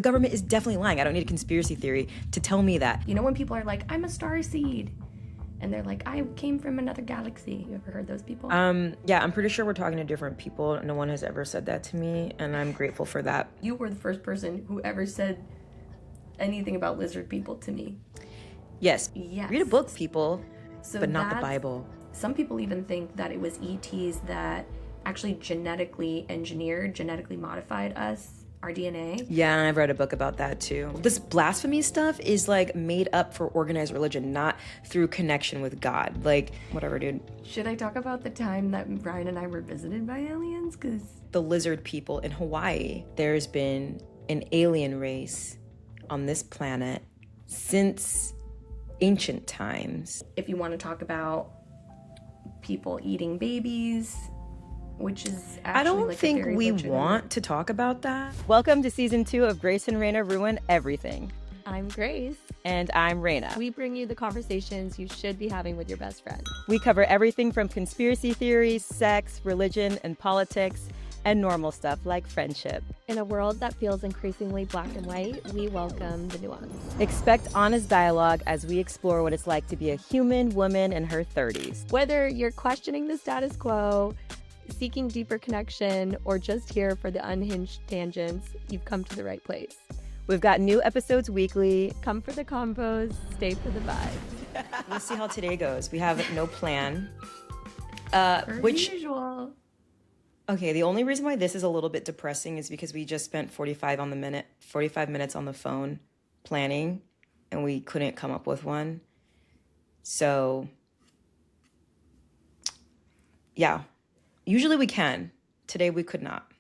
The government is definitely lying. I don't need a conspiracy theory to tell me that. You know when people are like, I'm a starseed, and they're like, I came from another galaxy. You ever heard those people? Yeah, I'm pretty sure we're talking to different people. No one has ever said that to me, and I'm grateful for that. You were the first person who ever said anything about lizard people to me. Yes. Yes. Read a book, people, So but not the Bible. Some people even think that it was ETs that actually genetically engineered, genetically modified us, our DNA. Yeah, I've read a book about that too. This blasphemy stuff is like made up for organized religion, not through connection with God. Like, whatever, dude. Should I talk about the time that Ryan and I were visited by aliens? Because the lizard people in Hawaii, there's been an alien race on this planet since ancient times. If you want to talk about people eating babies, which is actually I don't think we want to talk about that. Welcome to season 2 of Grace and Reyna Ruin Everything. I'm Grace. And I'm Reyna. We bring you the conversations you should be having with your best friend. We cover everything from conspiracy theories, sex, religion, and politics, and normal stuff like friendship. In a world that feels increasingly black and white, we welcome the nuance. Expect honest dialogue as we explore what it's like to be a human woman in her 30s. Whether you're questioning the status quo, seeking deeper connection, or just here for the unhinged tangents, you've come to the right place. We've got new episodes weekly. Come for the combos, stay for the vibe. We'll see how today goes. We have no plan. Usual. Okay, the only reason why this is a little bit depressing is because we just spent 45 minutes on the phone planning, and we couldn't come up with one. So, yeah. Usually we can. Today we could not.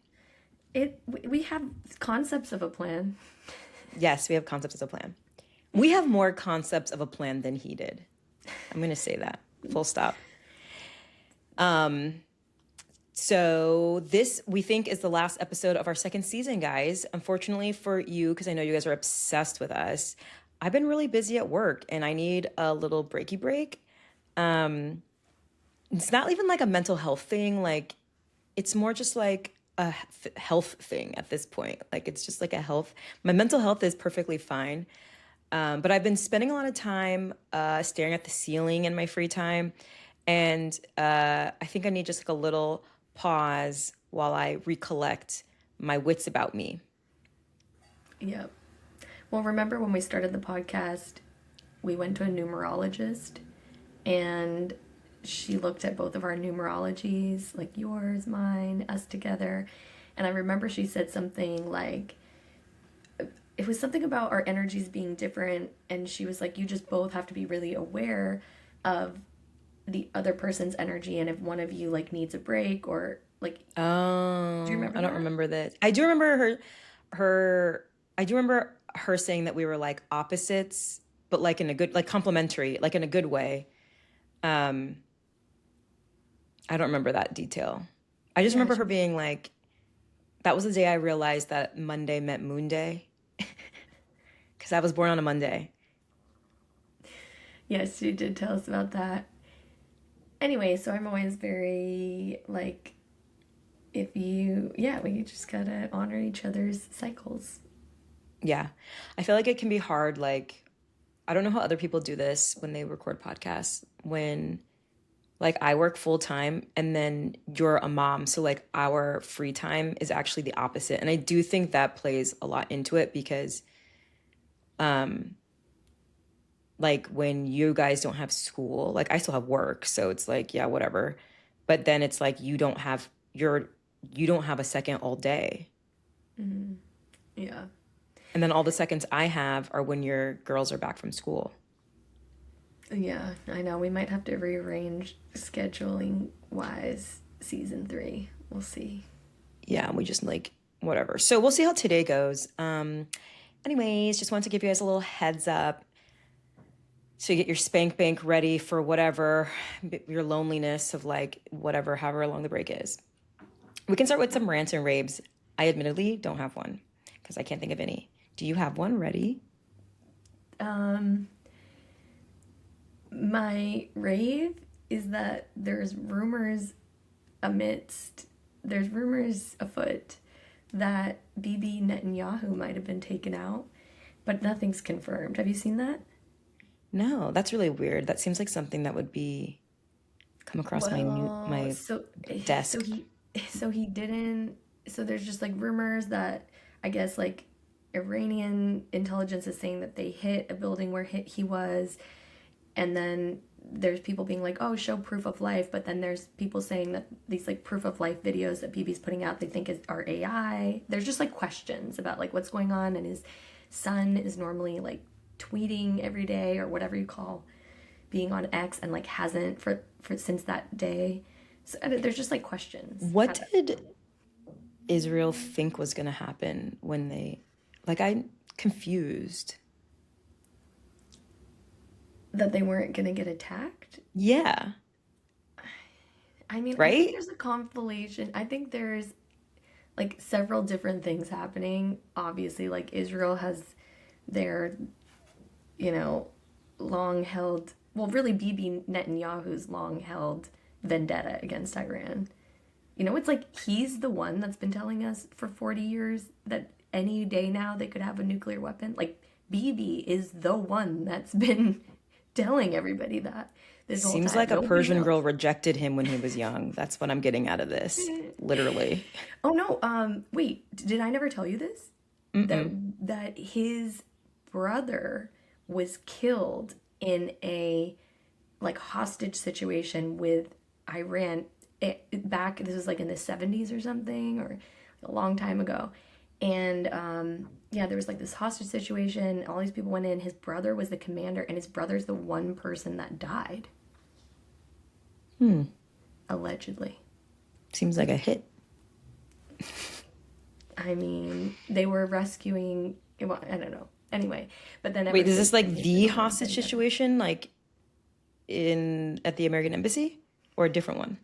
We have concepts of a plan. Yes, we have concepts of a plan. We have more concepts of a plan than he did. I'm going to say that. Full stop. So this, we think, is the last episode of our second season, guys. Unfortunately for you, because I know you guys are obsessed with us, I've been really busy at work and I need a little breaky break. It's not even like a mental health thing. Like, it's more just like a health thing at this point. Like, it's just like my mental health is perfectly fine. But I've been spending a lot of time staring at the ceiling in my free time. And I think I need just like a little pause while I recollect my wits about me. Yep. Well, remember when we started the podcast, we went to a numerologist and she looked at both of our numerologies, like yours, mine, us together. And I remember she said something like, it was something about our energies being different. And she was like, you just both have to be really aware of the other person's energy. And if one of you like needs a break or like, oh, do you remember I don't remember that. I do remember her saying that we were like opposites, but like in a good, like complementary, like in a good way. I don't remember that detail. I just remember her being like, that was the day I realized that Monday meant Moon Day. Because I was born on a Monday. Yes, she did tell us about that. Anyway, so I'm always very, like, we just gotta honor each other's cycles. Yeah. I feel like it can be hard, like, I don't know how other people do this when they record podcasts, when, like, I work full time and then you're a mom. So, like, our free time is actually the opposite. And I do think that plays a lot into it because, like, when you guys don't have school, like, I still have work. So it's like, yeah, whatever. But then it's like you don't have a second all day. Mm-hmm. Yeah. And then all the seconds I have are when your girls are back from school. Yeah, I know. We might have to rearrange scheduling-wise season 3. We'll see. Yeah, we just like, whatever. So we'll see how today goes. Anyways, just wanted to give you guys a little heads up so you get your spank bank ready for whatever, your loneliness of like whatever, however long the break is. We can start with some rants and raves. I admittedly don't have one because I can't think of any. Do you have one ready? My rave is that there's rumors afoot that BB Netanyahu might have been taken out, but nothing's confirmed. Have you seen that? No, that's really weird. That seems like something that would be come across Well, my so desk. he didn't. So there's just like rumors that I guess like Iranian intelligence is saying that they hit a building where he was, and then there's people being like, oh, show proof of life, but then there's people saying that these like proof of life videos that BB's putting out they think are AI. There's just like questions about like what's going on, and his son is normally like tweeting every day or whatever you call being on X, and like hasn't for since that day. So there's just like questions. What did Israel think was going to happen when they, like, I'm confused. That they weren't gonna get attacked? Yeah. I mean, I think Right? there's a compilation. I think there's like several different things happening. Obviously, like Israel has their, you know, long held, well, really BB Netanyahu's long held vendetta against Iran. You know, it's like he's the one that's been telling us for 40 years that any day now they could have a nuclear weapon. Like BB is the one that's been telling everybody that this whole Seems time. like a Nobody Persian else. girl rejected him when he was young. That's what I'm getting out of this. Literally. Oh no, wait, did I never tell you this? That Mm-mm. that his brother was killed in a like hostage situation with Iran back, this was like in the 70s or something, or a long time ago. And yeah, there was like this hostage situation, all these people went in, his brother was the commander, and his brother's the one person that died, Hmm. allegedly. Seems like a hit. I mean, they were rescuing, well, I don't know. Anyway, but then ever Wait, is this since like then, he's the been on a hostage vendetta. situation, like at the American embassy, or a different one?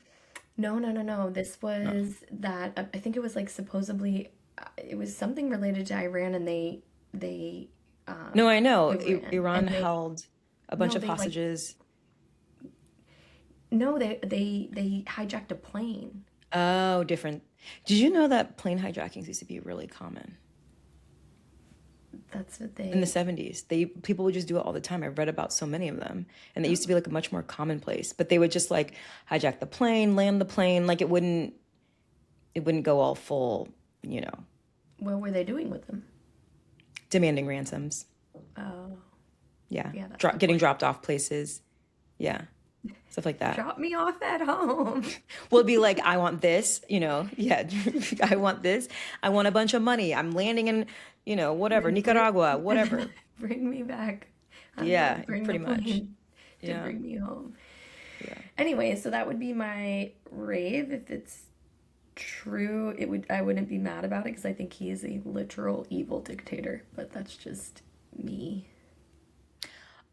No. This No. was that I think it was like supposedly it was something related to Iran, and they No, I know. Iran, Iran and held a bunch no of they like hostages. no they hijacked a plane. Oh, different. Did you know that plane hijackings used to be really common That's what in the they 70s? People would just do it all the time. I read about so many of them, and they used to oh be like a much more commonplace. But they would just like hijack the plane, land the plane, like it wouldn't go all full, you know, what were they doing with them? demanding ransoms. Oh Yeah, yeah, that's Getting unfortunate. dropped off places. Yeah, stuff like that. Drop me off at home. We'll be like, I want this, yeah, I want this. I want a bunch of money. I'm landing in, whatever, bring bring Nicaragua, whatever. bring me back. I'm gonna Yeah, bring the pretty much. plane to Yeah, bring me home. yeah. Anyway, so that would be my rave. If it's true, I wouldn't be mad about it because I think he is a literal evil dictator, but that's just me.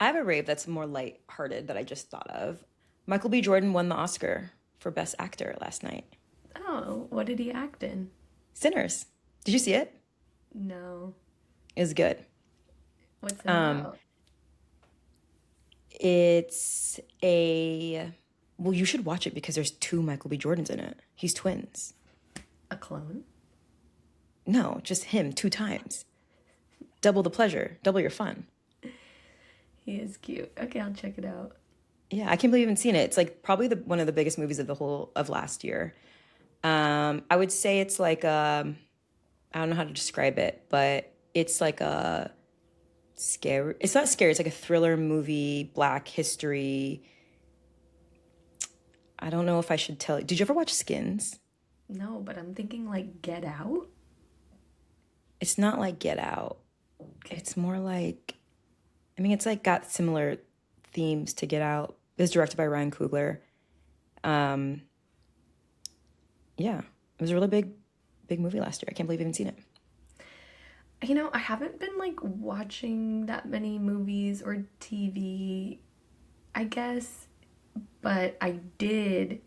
I have a rave that's more lighthearted that I just thought of. Michael B. Jordan won the Oscar for Best Actor last night. Oh, what did he act in? Sinners. Did you see it? No. It was good. What's it Um, about? it's well, you should watch it because there's two Michael B. Jordans in it. He's twins. A clone? No, just him 2 times. Double the pleasure, double your fun. He is cute. Okay, I'll check it out. Yeah, I can't believe you haven't seen it. It's like probably one of the biggest movies of the whole of last year. I would say it's like I don't know how to describe it, but it's like a scary. It's not scary. It's like a thriller movie, Black history. I don't know if I should tell you. Did you ever watch Skins? No, but I'm thinking like Get Out. It's not like Get Out. Okay. It's more like, I mean, it's like got similar themes to Get Out. It was directed by Ryan Coogler. Um, yeah, it was a really big movie last year. I can't believe you haven't seen it. You know, I haven't been like watching that many movies or TV, I guess, but I did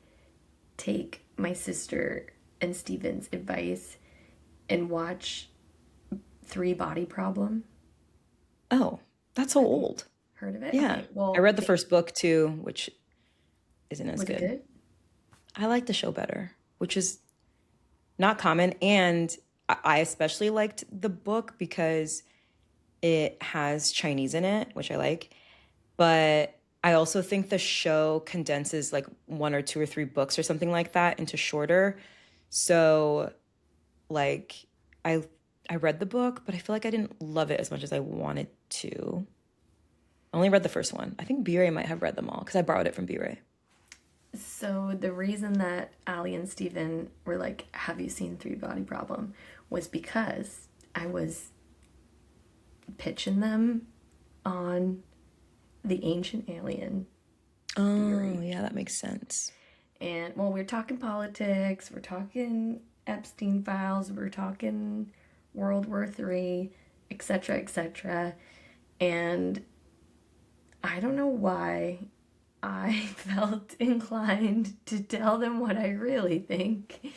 take my sister and Steven's advice and watch Three Body Problem. Oh, that's so Have you old. heard of it? Yeah, Okay, I well, read the first book too, which isn't as was it good. good? I like the show better, which is not common, and I especially liked the book because it has Chinese in it, which I like. But I also think the show condenses like one or two or three books or something like that into shorter. So like I I read the book, but I feel like I didn't love it as much as I wanted to. I only read the first one. I think B-Ray might have read them all because I borrowed it from B-Ray. So the reason that Ali and Steven were like, have you seen Three Body Problem? Was because I was pitching them on the Ancient Alien Oh, theory. yeah, that makes sense. And well, we're talking politics, we're talking Epstein files, we're talking World War III, etc., etc. And I don't know why I felt inclined to tell them what I really think.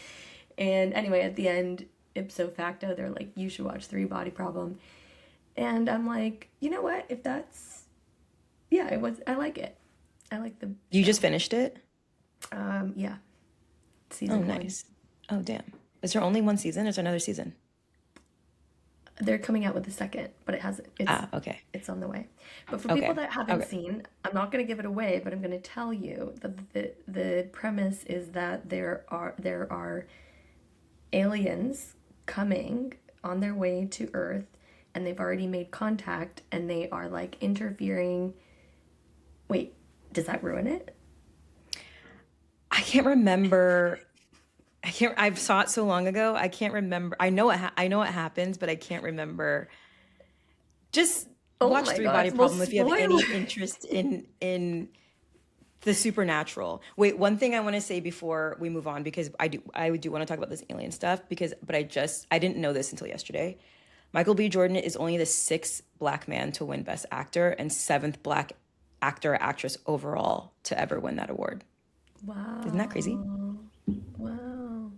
And anyway, at the end, ipso facto, they're like, you should watch Three Body Problem. And I'm like, you know what? If that's, yeah, I like it. I like the You just show. finished it? Yeah, Oh, season one. nice. Oh, damn. Is there only one season? Is there another season? They're coming out with the second, but it hasn't. Ah, okay. It's on the way. But for people Okay. that haven't Okay. seen, I'm not going to give it away, but I'm going to tell you that the premise is that there are aliens coming on their way to Earth, and they've already made contact, and they are like interfering. Wait, does that ruin it? I can't remember. I saw it so long ago. I can't remember. I know it happens, but I can't remember. Just Oh watch my Three God! Body Well, Problem if you have any spoiler. interest in the supernatural. Wait, one thing I want to say before we move on, because I do want to talk about this alien stuff, but I didn't know this until yesterday. Michael B. Jordan is only the sixth black man to win Best Actor and seventh black actor or actress overall to ever win that award. Isn't that crazy? Wow! Wow!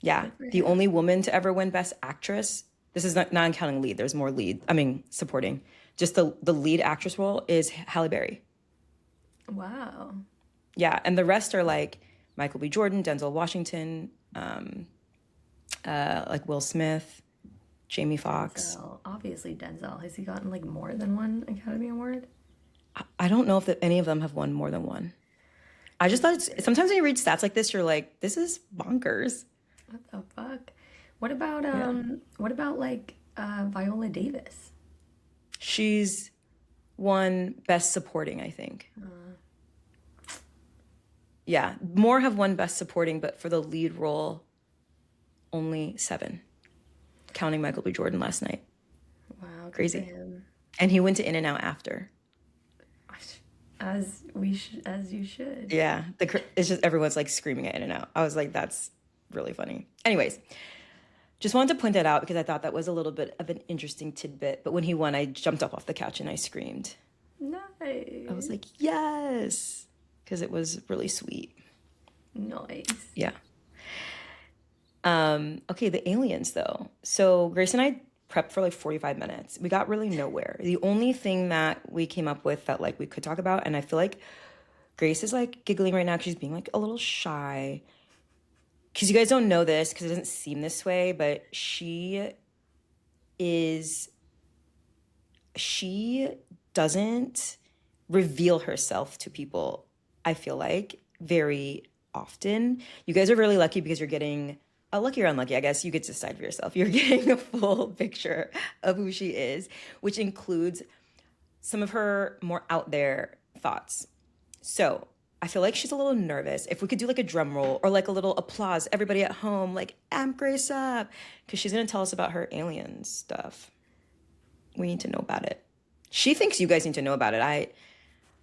Yeah, Good for the him. only woman to ever win Best Actress. This is not counting lead. There's more lead. I mean, supporting. Just the lead actress role is Halle Berry. Wow! Yeah, and the rest are like Michael B. Jordan, Denzel Washington, like Will Smith, Jamie Foxx. Denzel, obviously Denzel. Has he gotten like more than one Academy Award? I don't know if any of them have won more than one. I just thought sometimes when you read stats like this, you're like, this is bonkers. What the fuck? What about Yeah. like Viola Davis? She's won Best Supporting, I think. Yeah, more have won Best Supporting, but for the lead role, only 7, counting Michael B. Jordan last night. Wow, good for Crazy. him. And he went to In-N-Out after. As you should. Yeah, it's just everyone's like screaming at In-N-Out. I was like, that's really funny. Anyways, just wanted to point that out because I thought that was a little bit of an interesting tidbit. But when he won, I jumped up off the couch and I screamed. I was Nice. like, yes, because it was really sweet. Nice. Yeah. Okay, the aliens though. So Grace and I prepped for like 45 minutes. We got really nowhere. The only thing that we came up with that like we could talk about, and I feel like Grace is like giggling right now because she's being like a little shy. Because you guys don't know this because it doesn't seem this way, but she doesn't reveal herself to people, I feel like, very often. You guys are really lucky because you're getting lucky or unlucky, I guess you get to decide for yourself. You're getting a full picture of who she is, which includes some of her more out there thoughts. So I feel like she's a little nervous. If we could do like a drum roll or like a little applause, everybody at home, like amp Grace up, because she's gonna tell us about her alien stuff. We need to know about it. She thinks you guys need to know about it.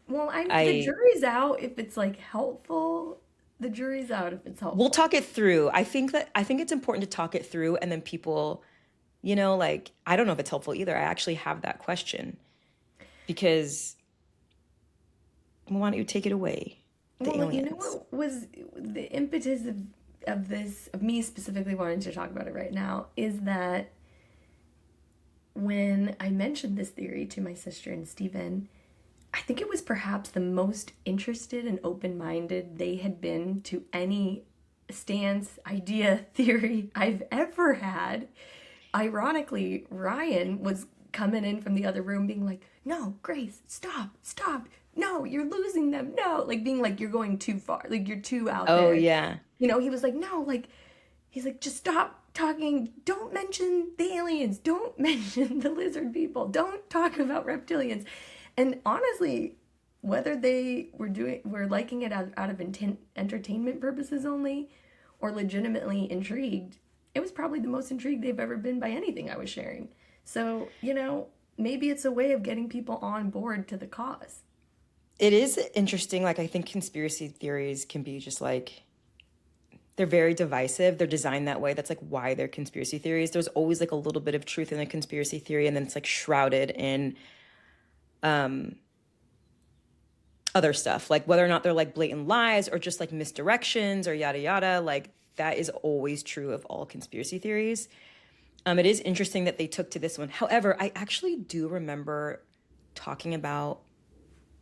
Well, the I jury's out if it's like helpful. The jury's out if it's We'll helpful. talk it through. I think it's important to talk it through, and then people, like I don't know if it's helpful either. I actually have that question because why don't you take it away? The Well, you know aliens. what was the impetus of this, of me specifically wanting to talk about it right now, is that when I mentioned this theory to my sister and Stephen, I think it was perhaps the most interested and open-minded they had been to any stance, idea, theory I've ever had. Ironically, Ryan was coming in from the other room being like, no, Grace, stop. No, you're losing them. No, like being like, you're going too far. Like you're too out Oh there. yeah. You know, he was like, no, like, he's like, just stop talking. Don't mention the aliens. Don't mention the lizard people. Don't talk about reptilians. And honestly, whether they were liking it out of entertainment purposes only or legitimately intrigued, it was probably the most intrigued they've ever been by anything I was sharing. So, you know, maybe it's a way of getting people on board to the cause. It is interesting. Like, I think conspiracy theories can be just like, they're very divisive. They're designed that way. That's like why they're conspiracy theories. There's always like a little bit of truth in a conspiracy theory, and then it's like shrouded in other stuff, like whether or not they're like blatant lies or just like misdirections or yada yada. Like that is always true of all conspiracy theories. It is interesting that they took to this one. However, I actually do remember talking about,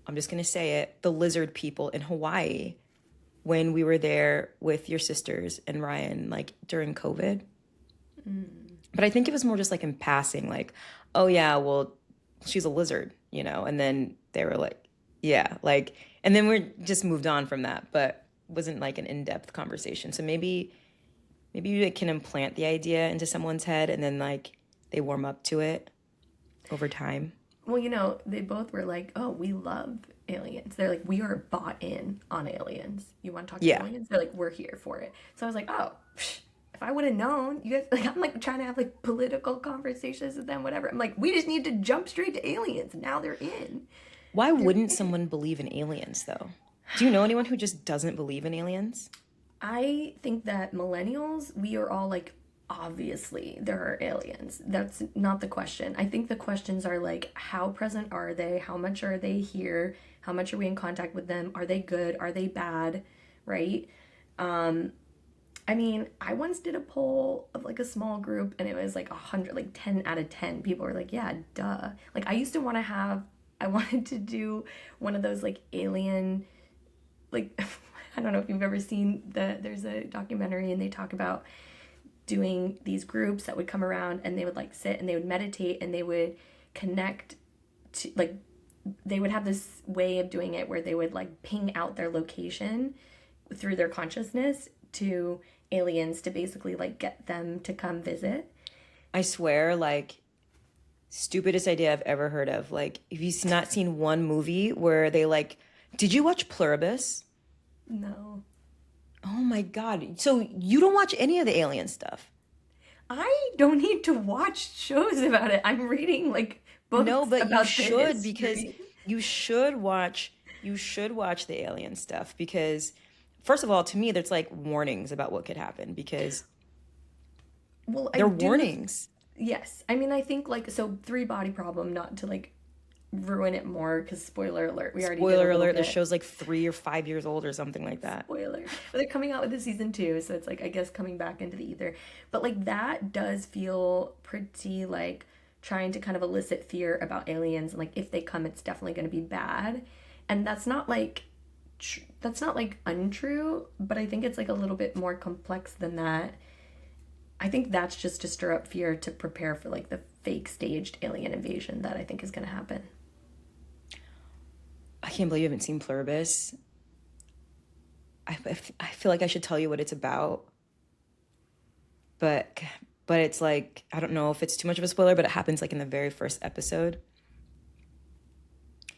I'm just gonna say it, the lizard people in Hawaii when we were there with your sisters and Ryan, like during COVID. But I think it was more just like in passing, like, oh yeah, well, she's a lizard, you know? And then they were like, yeah, like, and then we just moved on from that, but wasn't like an in-depth conversation. So maybe you can implant the idea into someone's head and then like they warm up to it over time. Well, you know, they both were like, oh, we love aliens. They're like, we are bought in on aliens. You want to talk to aliens? They're like, we're here for it. So I was like, oh, if I would have known, you guys, like, I'm like trying to have like political conversations with them, whatever. I'm like, we just need to jump straight to aliens. Now they're in. Why wouldn't someone believe in aliens, though? Do you know anyone who just doesn't believe in aliens? I think that millennials, we are all like, obviously there are aliens. That's not the question. I think the questions are like, how present are they? How much are they here? How much are we in contact with them? Are they good? Are they bad? Right? I mean, I once did a poll of like a small group and it was like 100, like 10 out of 10 people were like, yeah, duh. Like I used to want to I wanted to do one of those like alien, like, I don't know if you've ever seen there's a documentary and they talk about doing these groups that would come around and they would like sit and they would meditate and they would connect to like, they would have this way of doing it where they would like ping out their location through their consciousness to aliens to basically like get them to come visit. I swear, like, stupidest idea I've ever heard of. Like, have you not seen one movie where they like, did you watch Pluribus? No. Oh my God. So you don't watch any of the alien stuff? I don't need to watch shows about it. I'm reading like books. No, but about you should this. because you should watch the alien stuff because first of all, to me, there's like warnings about what could happen because they're warnings. Yes. I mean, I think like, so 3 Body Problem, not to like ruin it more because spoiler alert, we already did a little bit. The show's like 3 or 5 years old or something like that. Spoiler. But they're coming out with a season 2, so it's like, I guess, coming back into the ether. But like that does feel pretty like trying to kind of elicit fear about aliens and like if they come, it's definitely going to be bad. And that's not like untrue, but I think it's like a little bit more complex than that. I think that's just to stir up fear to prepare for like the fake staged alien invasion that I think is going to happen. I can't believe you haven't seen Pluribus. I feel like I should tell you what it's about. But it's like, I don't know if it's too much of a spoiler, but it happens like in the very first episode.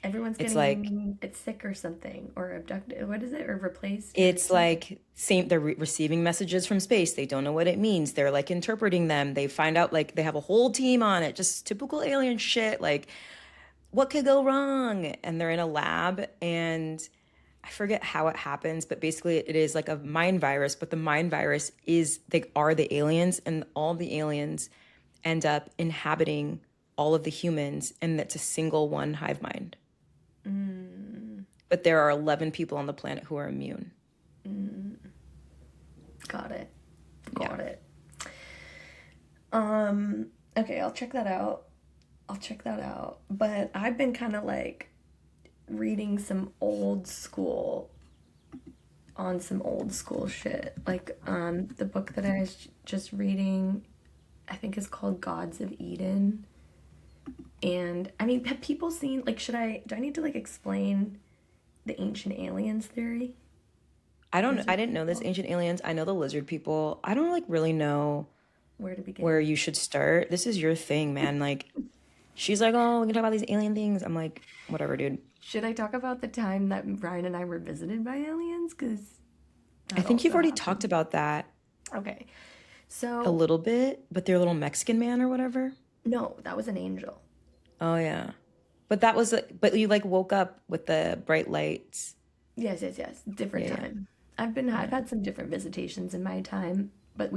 Everyone's getting it's sick or something, or abducted. What is it? Or replaced? It's like they're receiving messages from space. They don't know what it means. They're like interpreting them. They find out like they have a whole team on it. Just typical alien shit. Like, what could go wrong? And they're in a lab and I forget how it happens, but basically it is like a mind virus, but the mind virus they are the aliens and all the aliens end up inhabiting all of the humans and that's a single one hive mind. But there are 11 people on the planet who are immune. Got it. Okay, I'll check that out. But I've been kind of like reading some old school on some old school shit. Like the book that I was just reading, I think is called Gods of Eden. And I mean, have people seen, like, do I need to like explain the ancient aliens theory? I Lizard didn't know this people? ancient aliens. I know the lizard people. I don't like really know Where to where begin? you should start. This is your thing, man. Like, she's like, oh, we can talk about these alien things. I'm like, whatever, dude. Should I talk about the time that Ryan and I were visited by aliens? Because I that think you've also already talked happened. about that Okay. a So, little bit, but they're a little Mexican man or whatever. no, that was an angel. Oh yeah. But that was but you like woke up with the bright lights. Yes, yes, yes. Different Yeah, yeah. time. I've Yeah. had some different visitations in my time, but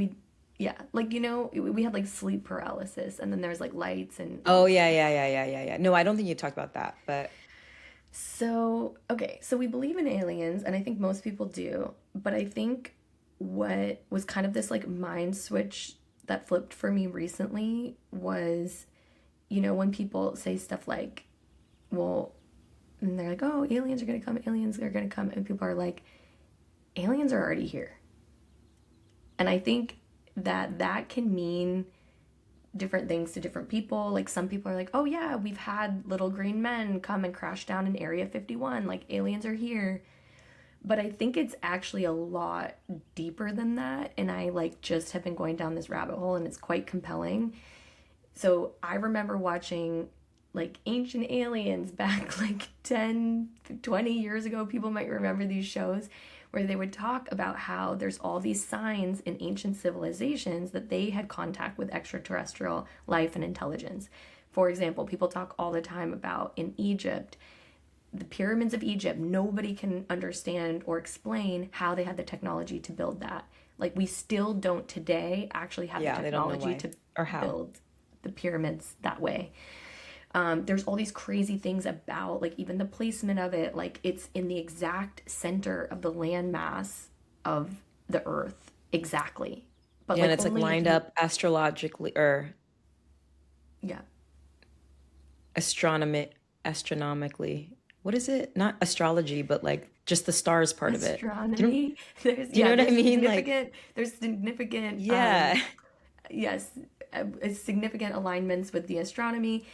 yeah, like, we had like sleep paralysis and then there's like lights and all Oh this yeah, stuff. yeah, yeah, yeah, yeah, yeah. No, I don't think you talked about that, but So, okay, so we believe in aliens, and I think most people do, but I think what was kind of this like mind switch that flipped for me recently was, when people say stuff like, well, and they're like, oh, aliens are gonna come, and people are like, aliens are already here. And I think that that can mean different things to different people. Like some people are like, oh yeah, we've had little green men come and crash down in Area 51. Like aliens are here. But I think it's actually a lot deeper than that. And I like just have been going down this rabbit hole and it's quite compelling. So I remember watching like Ancient Aliens back like 10, 20 years ago. People might remember these shows where they would talk about how there's all these signs in ancient civilizations that they had contact with extraterrestrial life and intelligence. For example, people talk all the time about in Egypt, the pyramids of Egypt, nobody can understand or explain how they had the technology to build that. Like we still don't today actually have the yeah, they don't know technology why to or how. build the pyramids that way. There's all these crazy things about like even the placement of it, like it's in the exact center of the landmass of the earth exactly, but Yeah, and like it's like only if lined you, up astrologically or yeah, astronomi astronomically. What is it? Not astrology, but like just the stars part of it. astronomy. There's Do you know yeah what I mean? Like, there's significant yeah. yes, significant alignments with the astronomy.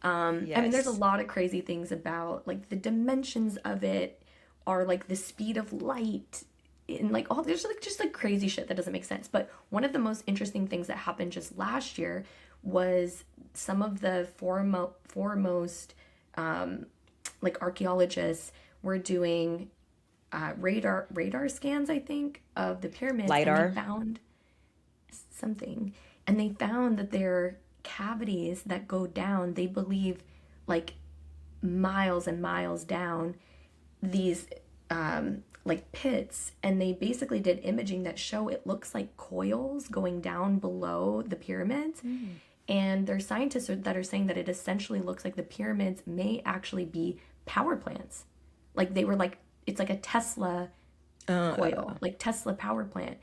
I mean, there's a Yes. lot of crazy things about like the dimensions of it are like the speed of light and like all there's like just like crazy shit that doesn't make sense. But one of the most interesting things that happened just last year was some of the foremost like archaeologists were doing radar scans, I think, of the pyramids, and they LiDAR. found something. And they found that there are cavities that go down, they believe, like miles and miles down these like pits. And they basically did imaging that show it looks like coils going down below the pyramids. And there's scientists that are saying that it essentially looks like the pyramids may actually be power plants. Like they were like, it's like a Tesla coil, like Tesla power plant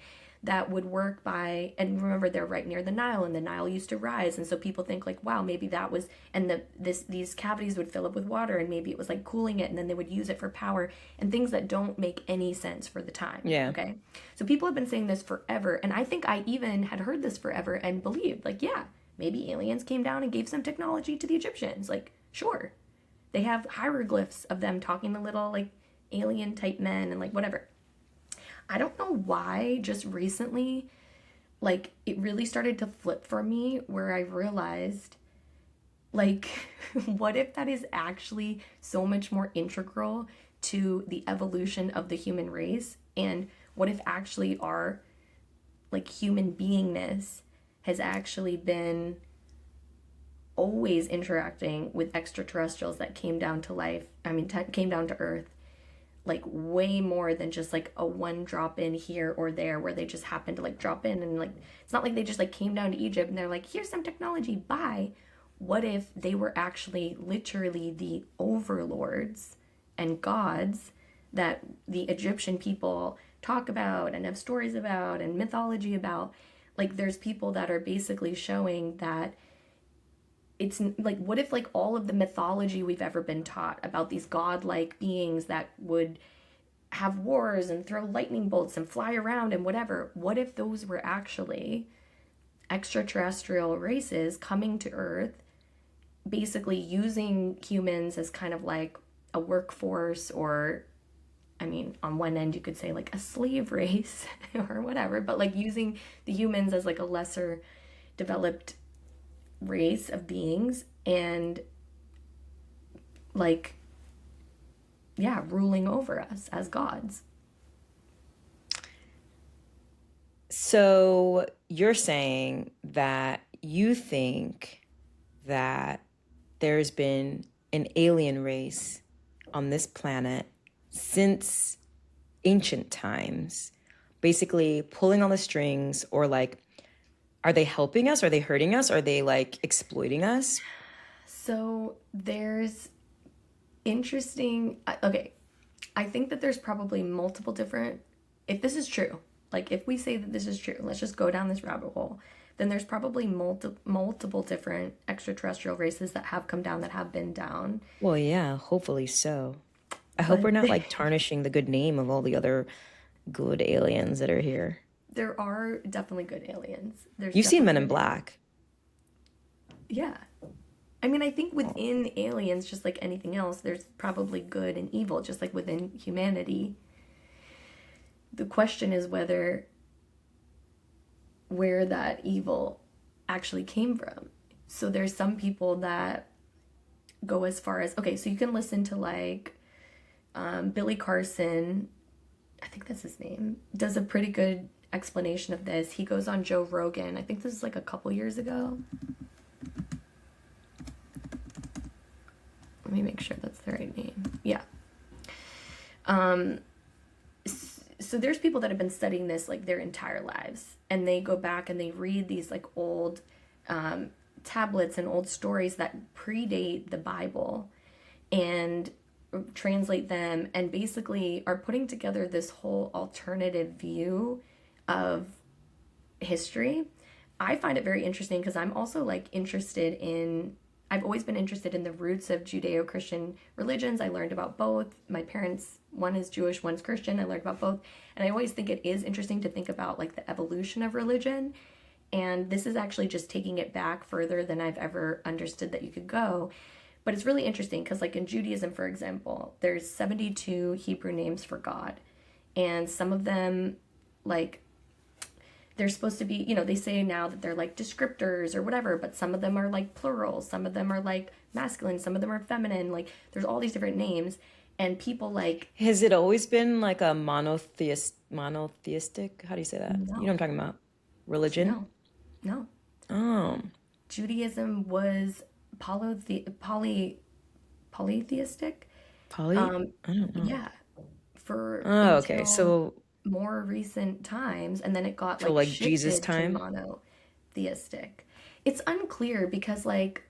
that would work by, and remember they're right near the Nile and the Nile used to rise. And so people think like, wow, maybe that was, and these cavities would fill up with water and maybe it was like cooling it and then they would use it for power and things that don't make any sense for the time. Yeah. Okay. So people have been saying this forever. And I think I even had heard this forever and believed like, yeah, maybe aliens came down and gave some technology to the Egyptians. Like, sure. They have hieroglyphs of them talking to little like alien type men and like whatever. I don't know why just recently, like it really started to flip for me where I realized like what if that is actually so much more integral to the evolution of the human race, and what if actually our like human beingness has actually been always interacting with extraterrestrials that came down to life, came down to earth, like way more than just like a one drop in here or there where they just happen to like drop in, and like it's not like they just like came down to Egypt and they're like, here's some technology, bye. What if they were actually literally the overlords and gods that the Egyptian people talk about and have stories about and mythology about? Like there's people that are basically showing that it's like, what if like all of the mythology we've ever been taught about these godlike beings that would have wars and throw lightning bolts and fly around and whatever. What if those were actually extraterrestrial races coming to Earth, basically using humans as kind of like a workforce, or I mean, on one end you could say like a slave race or whatever, but like using the humans as like a lesser developed race of beings, and like, yeah, ruling over us as gods. So you're saying that you think that there's been an alien race on this planet since ancient times, basically pulling on the strings, or like, are they helping us? Are they hurting us? Are they like exploiting us? So there's interesting, okay, I think that there's probably multiple different, if this is true, like if we say that this is true, let's just go down this rabbit hole, then there's probably multiple different extraterrestrial races that have come down, that have been down. Well, yeah, hopefully so. I hope But we're not like tarnishing the good name of all the other good aliens that are here. there are definitely good aliens. There's You've seen Men in definitely, Black. yeah. I mean, I think within aliens, just like anything else, there's probably good and evil, just like within humanity. The question is where that evil actually came from. So there's some people that go as far as, okay, so you can listen to like Billy Carson, I think that's his name, does a pretty good explanation of this. He goes on Joe Rogan. I think this is like a couple years ago. Let me make sure that's the right name. Yeah. So there's people that have been studying this like their entire lives, and they go back and they read these like old tablets and old stories that predate the Bible, and translate them, and basically are putting together this whole alternative view of history. I find it very interesting because I'm also like interested in, I've always been interested in the roots of Judeo-Christian religions. I learned about both. My parents, one is Jewish, one's Christian. I learned about both. And I always think it is interesting to think about like the evolution of religion. And this is actually just taking it back further than I've ever understood that you could go. But it's really interesting because like in Judaism, for example, there's 72 Hebrew names for God. And some of them, like, they're supposed to be, you know, they say now that they're like descriptors or whatever, but some of them are like plurals, some of them are like masculine, some of them are feminine, like there's all these different names, and people like, Has it always been like a monotheistic? How do you say that? You know what I'm no, talking about? Religion? no, no. Oh, Judaism was polytheistic. poly? I don't know. Yeah, for Oh, okay. until So more recent times, and then it got till like like Jesus shifted to time? monotheistic. It's unclear because like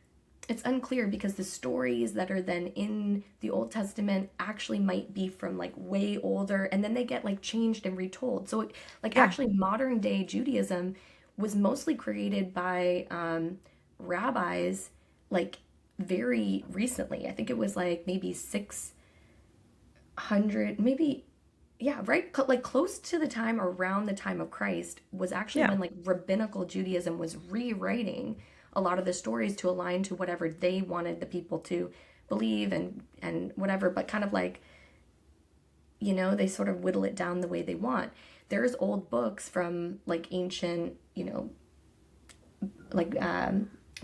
it's unclear because the stories that are then in the Old Testament actually might be from like way older, and then they get like changed and retold. So like Yeah. actually modern day Judaism was mostly created by rabbis like very recently. I think it was like maybe 600, maybe, yeah, right, like close to the time, around the time of Christ, was actually Yeah. when like rabbinical Judaism was rewriting a lot of the stories to align to whatever they wanted the people to believe, and whatever, but kind of like, you know, they sort of whittle it down the way they want. There's old books from like ancient, you know, like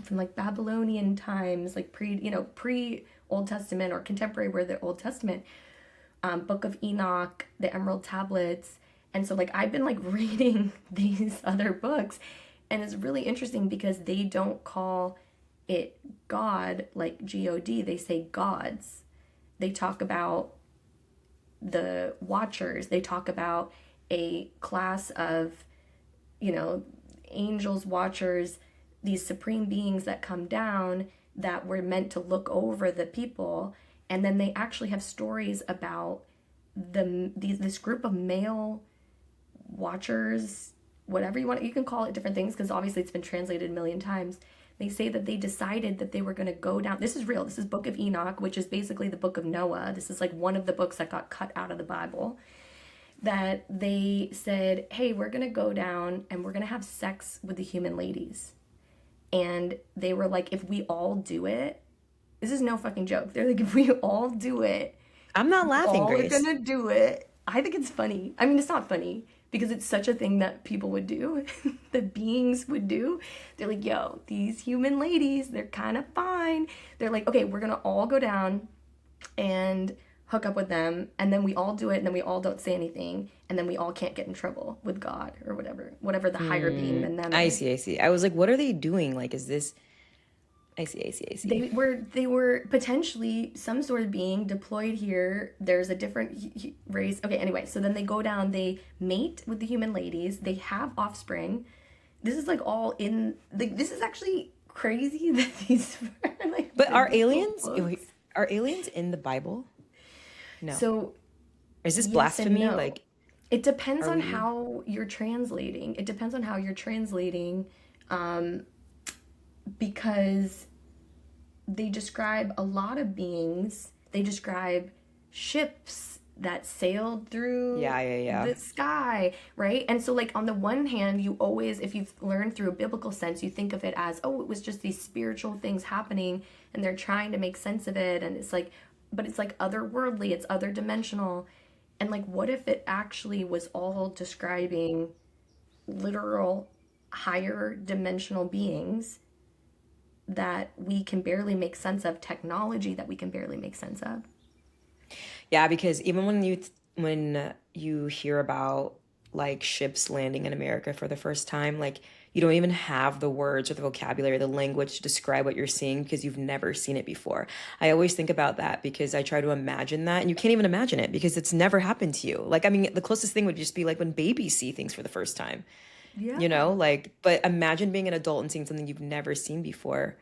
from like Babylonian times, like pre Old Testament or contemporary with the Old Testament, Book of Enoch, the Emerald Tablets. And so like I've been like reading these other books, and it's really interesting because they don't call it God, like God, they say gods. They talk about the Watchers, they talk about a class of, you know, angels, watchers, these supreme beings that come down that were meant to look over the people. And then they actually have stories about this group of male watchers, whatever you want, you can call it different things because obviously it's been translated a million times. They say that they decided that they were going to go down. This is real. This is Book of Enoch, which is basically the Book of Noah. This is like one of the books that got cut out of the Bible. That they said, hey, we're going to go down and we're going to have sex with the human ladies. And they were like, if we all do it, this is no fucking joke. They're like, if we all do it, I'm not laughing, all Grace. are gonna do it. I think it's funny. I mean, it's not funny because it's such a thing that people would do, that beings would do. They're like, yo, these human ladies, they're kind of fine. They're like, okay, we're gonna all go down and hook up with them, and then we all do it, and then we all don't say anything, and then we all can't get in trouble with God or whatever the higher being than them I is. see. I was like, what are they doing? Like, is this... I see. They were potentially some sort of being deployed here. There's a different race. Okay, anyway, so then they go down, they mate with the human ladies, they have offspring. This is like all in, like, this is actually crazy that these are like... But are aliens... books. Wait, are aliens in the Bible? No. So Is this yes and blasphemy? no. Like, it depends are on we... how you're translating. It depends on how you're translating, because they describe a lot of beings. They describe ships that sailed through the sky, right? And so, like, on the one hand, you always, if you've learned through a biblical sense, you think of it as, oh, it was just these spiritual things happening, and they're trying to make sense of it, and it's like, but it's like otherworldly, it's other dimensional. And like, what if it actually was all describing literal higher dimensional beings that we can barely make sense of, technology that we can barely make sense of? Yeah, because even when you hear about like ships landing in America for the first time, like you don't even have the words or the vocabulary, the language to describe what you're seeing because you've never seen it before. I always think about that because I try to imagine that, and you can't even imagine it because it's never happened to you. Like, I mean, the closest thing would just be like when babies see things for the first time, Yeah. you know, like, but imagine being an adult and seeing something you've never seen before.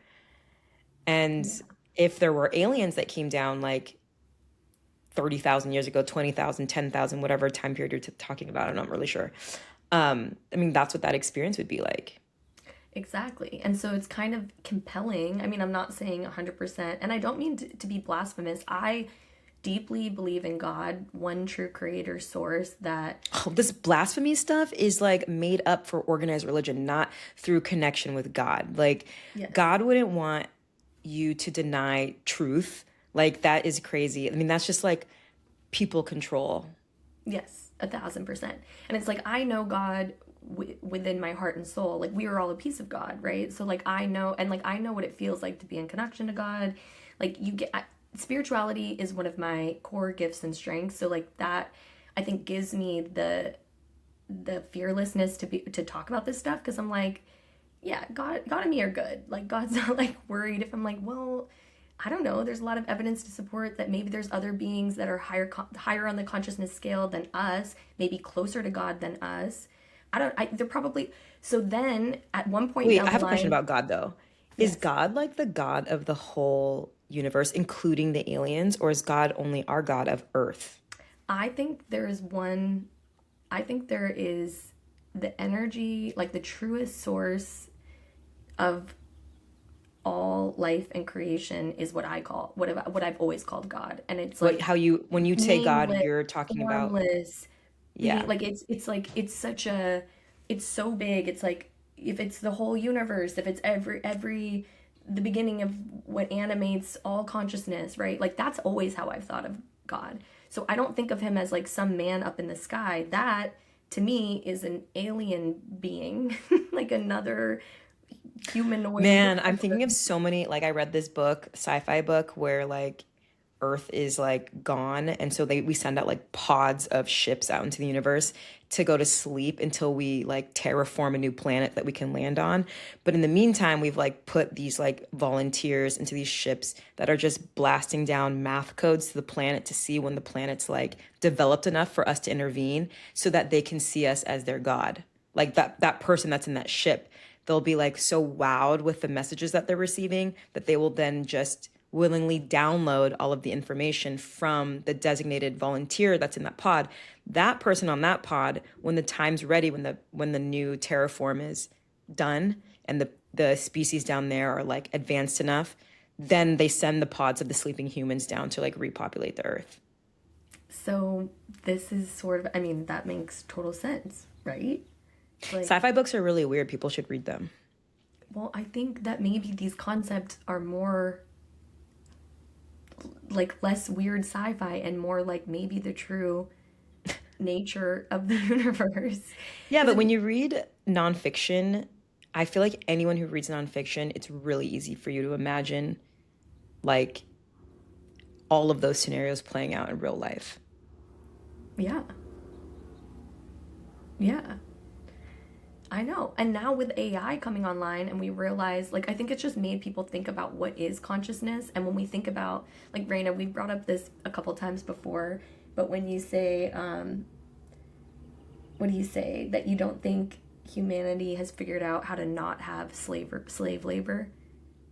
And if there were aliens that came down like 30,000 years ago, 20,000, 10,000, whatever time period you're talking about, I'm not really sure. I mean, that's what that experience would be like. Exactly. And so it's kind of compelling. I mean, I'm not saying 100%, and I don't mean to be blasphemous. I deeply believe in God, one true creator source that... Oh, this blasphemy stuff is like made up for organized religion, not through connection with God. Like, Yes. God wouldn't want you to deny truth. Like, that is crazy. I mean, that's just like people control. Yes, 1,000%. And it's like, I know God within my heart and soul. Like, we are all a piece of God, right? So like, I know, and like, I know what it feels like to be in connection to God. Like, spirituality is one of my core gifts and strengths. So like, that I think gives me the fearlessness to talk about this stuff, because I'm like, yeah, God and me are good. Like, God's not like worried if I'm like, well, I don't know, there's a lot of evidence to support that maybe there's other beings that are higher on the consciousness scale than us, maybe closer to God than us. They're probably... So then at one point Wait, down I have the a question line... about God though. Yes. Is God like the God of the whole universe, including the aliens, or is God only our God of Earth? I think there is the energy, like the truest source of all life and creation is what I've always called God. And it's like, When you say God, nameless, you're talking about... formless, Yeah. like it's so big. It's like, if it's the whole universe, if it's the beginning of what animates all consciousness, right? Like, that's always how I've thought of God. So I don't think of him as like some man up in the sky. That to me is an alien being, like another humanoid. Man, I'm thinking of so many, like I read this book, sci-fi book, where like Earth is like gone, and so we send out like pods of ships out into the universe to go to sleep until we like terraform a new planet that we can land on. But in the meantime, we've like put these like volunteers into these ships that are just blasting down math codes to the planet to see when the planet's like developed enough for us to intervene, so that they can see us as their God. Like that person that's in that ship, they'll be like so wowed with the messages that they're receiving that they will then just willingly download all of the information from the designated volunteer that's in that pod. That person on that pod, when the time's ready, when the new terraform is done and the species down there are like advanced enough, then they send the pods of the sleeping humans down to like repopulate the Earth. So this is sort of, I mean, that makes total sense, right? Like, Sci-fi books are really weird. People should read them. well, I think that maybe these concepts are more like less weird sci-fi and more like maybe the true nature of the universe. Yeah, but when you read nonfiction, I feel like anyone who reads nonfiction, it's really easy for you to imagine like all of those scenarios playing out in real life. Yeah. Yeah. I know. And now with AI coming online and we realize, like, I think it's just made people think about what is consciousness. And when we think about, like, Reyna, we brought up this a couple times before, but when you say, what do you say? That you don't think humanity has figured out how to not have slave labor?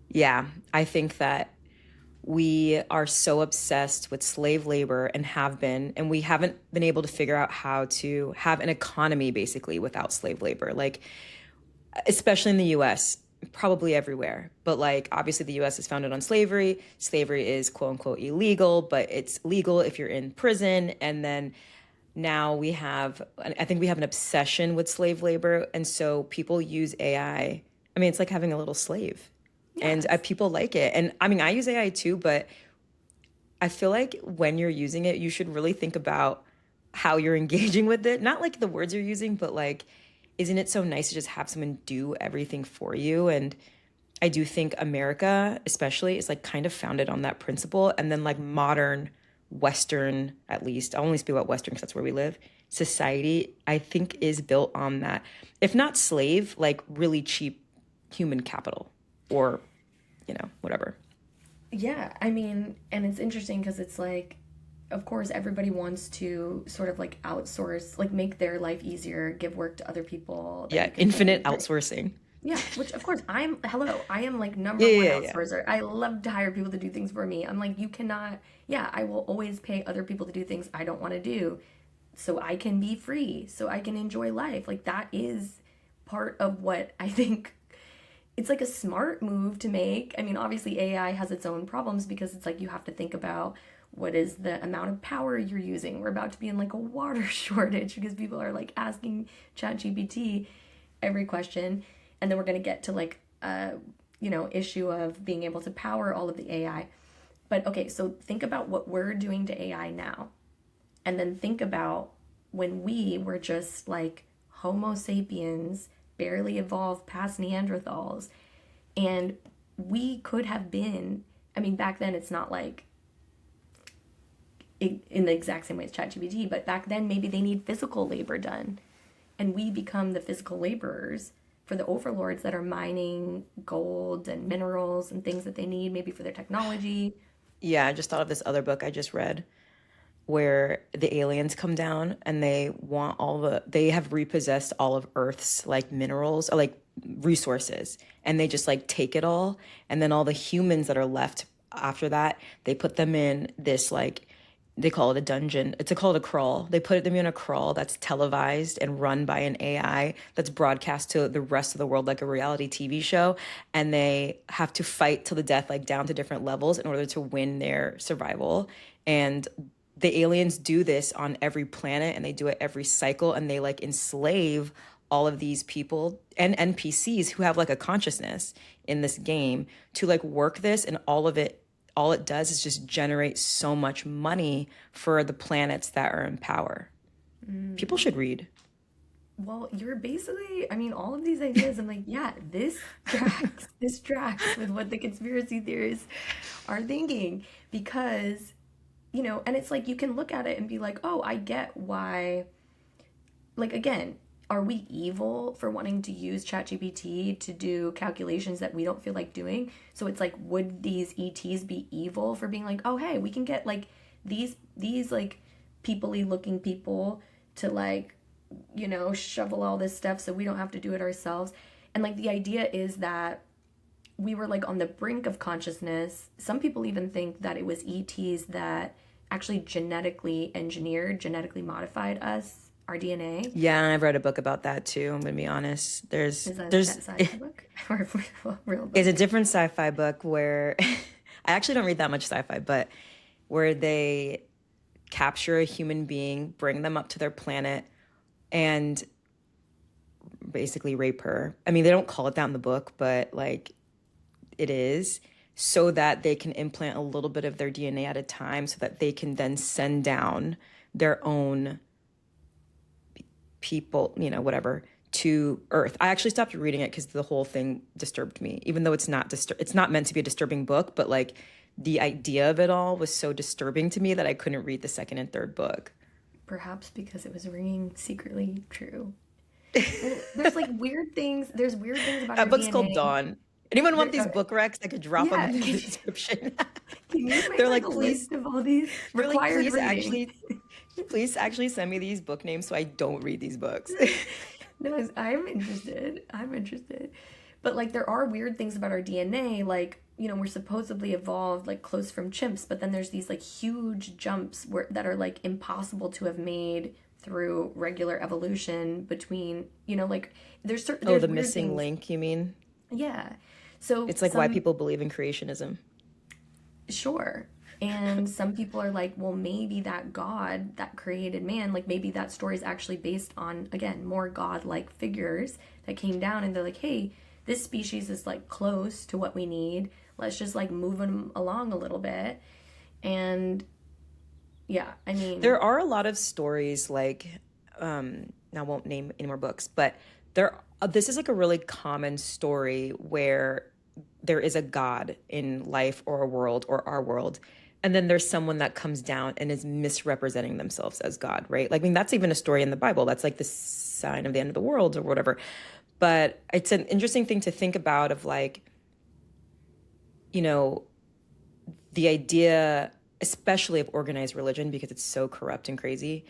Yeah, I think that we are so obsessed with slave labor and have been, and we haven't been able to figure out how to have an economy basically without slave labor. Like, especially in the US, probably everywhere. But like, obviously, the US is founded on slavery. Slavery is quote unquote illegal, but it's legal if you're in prison. And then now I think we have an obsession with slave labor. And so people use AI. I mean, it's like having a little slave. And people like it. And I mean, I use AI too, but I feel like when you're using it, you should really think about how you're engaging with it. Not like the words you're using, but like, isn't it so nice to just have someone do everything for you? And I do think America, especially, is like kind of founded on that principle. And then like modern Western, at least, I'll only speak about Western because that's where we live, society, I think is built on that. If not slave, like really cheap human capital. Or, whatever. Yeah, I mean, and it's interesting because it's like, of course, everybody wants to sort of like outsource, like make their life easier, give work to other people. Yeah, infinite outsourcing. Yeah, which of course I am like number one outsourcer. I love to hire people to do things for me. I'm like, you cannot, I will always pay other people to do things I don't want to do so I can be free, so I can enjoy life. Like that is part of what I think it's like a smart move to make. I mean, obviously AI has its own problems because it's like you have to think about what is the amount of power you're using. We're about to be in like a water shortage because people are like asking ChatGPT every question. And then we're going to get to like issue of being able to power all of the AI. But okay, so think about what we're doing to AI now. And then think about when we were just like Homo sapiens, barely evolved past Neanderthals. And we could have been, I mean, back then it's not like in the exact same way as ChatGPT, but back then maybe they need physical labor done. And we become the physical laborers for the overlords that are mining gold and minerals and things that they need maybe for their technology. Yeah, I just thought of this other book I just read where the aliens come down and they have repossessed all of Earth's like minerals or like resources, and they just like take it all, and then all the humans that are left after that, they put them in this like, they call it a dungeon. It's called a crawl. They put them in a crawl that's televised and run by an AI that's broadcast to the rest of the world like a reality TV show. And they have to fight to the death, like down to different levels in order to win their survival. And the aliens do this on every planet, and they do it every cycle, and they like enslave all of these people and NPCs who have like a consciousness in this game to like work this, and all it does is just generate so much money for the planets that are in power. People should read. Well, you're basically, I mean, all of these ideas, I'm like, yeah, this tracks with what the conspiracy theorists are thinking because, and it's like you can look at it and be like, oh, I get why, like, again, are we evil for wanting to use ChatGPT to do calculations that we don't feel like doing? So it's like, would these ETs be evil for being like, oh, hey, we can get like these like people-y looking people to like, shovel all this stuff so we don't have to do it ourselves. And like the idea is that we were like on the brink of consciousness. Some people even think that it was ETs that actually genetically modified us our DNA. Yeah, I've read a book about that too. I'm gonna be honest. Is that a There's sci-fi book or a real it's book? a different sci-fi book where I actually don't read that much sci-fi, but where they capture a human being, bring them up to their planet, and basically rape her. I mean, they don't call it that in the book, but like it is, so that they can implant a little bit of their DNA at a time so that they can then send down their own people, whatever, to Earth. I actually stopped reading it because the whole thing disturbed me, even though it's not meant to be a disturbing book, but like the idea of it all was so disturbing to me that I couldn't read the second and third book. Perhaps because it was ringing secretly true. Well, there's like weird things. There's weird things about our That book's called DNA. Dawn. Anyone want these Okay. book recs? I could drop them Yeah. in the description. Can you make They're like like, a please, list of all these they're like, required reading? please actually send me these book names so I don't read these books. No, I'm interested. I'm interested. But like there are weird things about our DNA, like, we're supposedly evolved like close from chimps, but then there's these like huge jumps that are like impossible to have made through regular evolution between, like Oh, there's the weird missing things. link, you mean? Yeah. So It's like why people believe in creationism. sure. And some people are like, well, maybe that God that created man, like maybe that story is actually based on, again, more God-like figures that came down and they're like, hey, this species is like close to what we need. Let's just like move them along a little bit. And yeah, I mean, There are a lot of stories like, I won't name any more books, but this is like a really common story where there is a God in life or a world or our world. And then there's someone that comes down and is misrepresenting themselves as God, right? Like, I mean, that's even a story in the Bible. That's like the sign of the end of the world or whatever. But it's an interesting thing to think about of like, the idea, especially of organized religion, because it's so corrupt and crazy,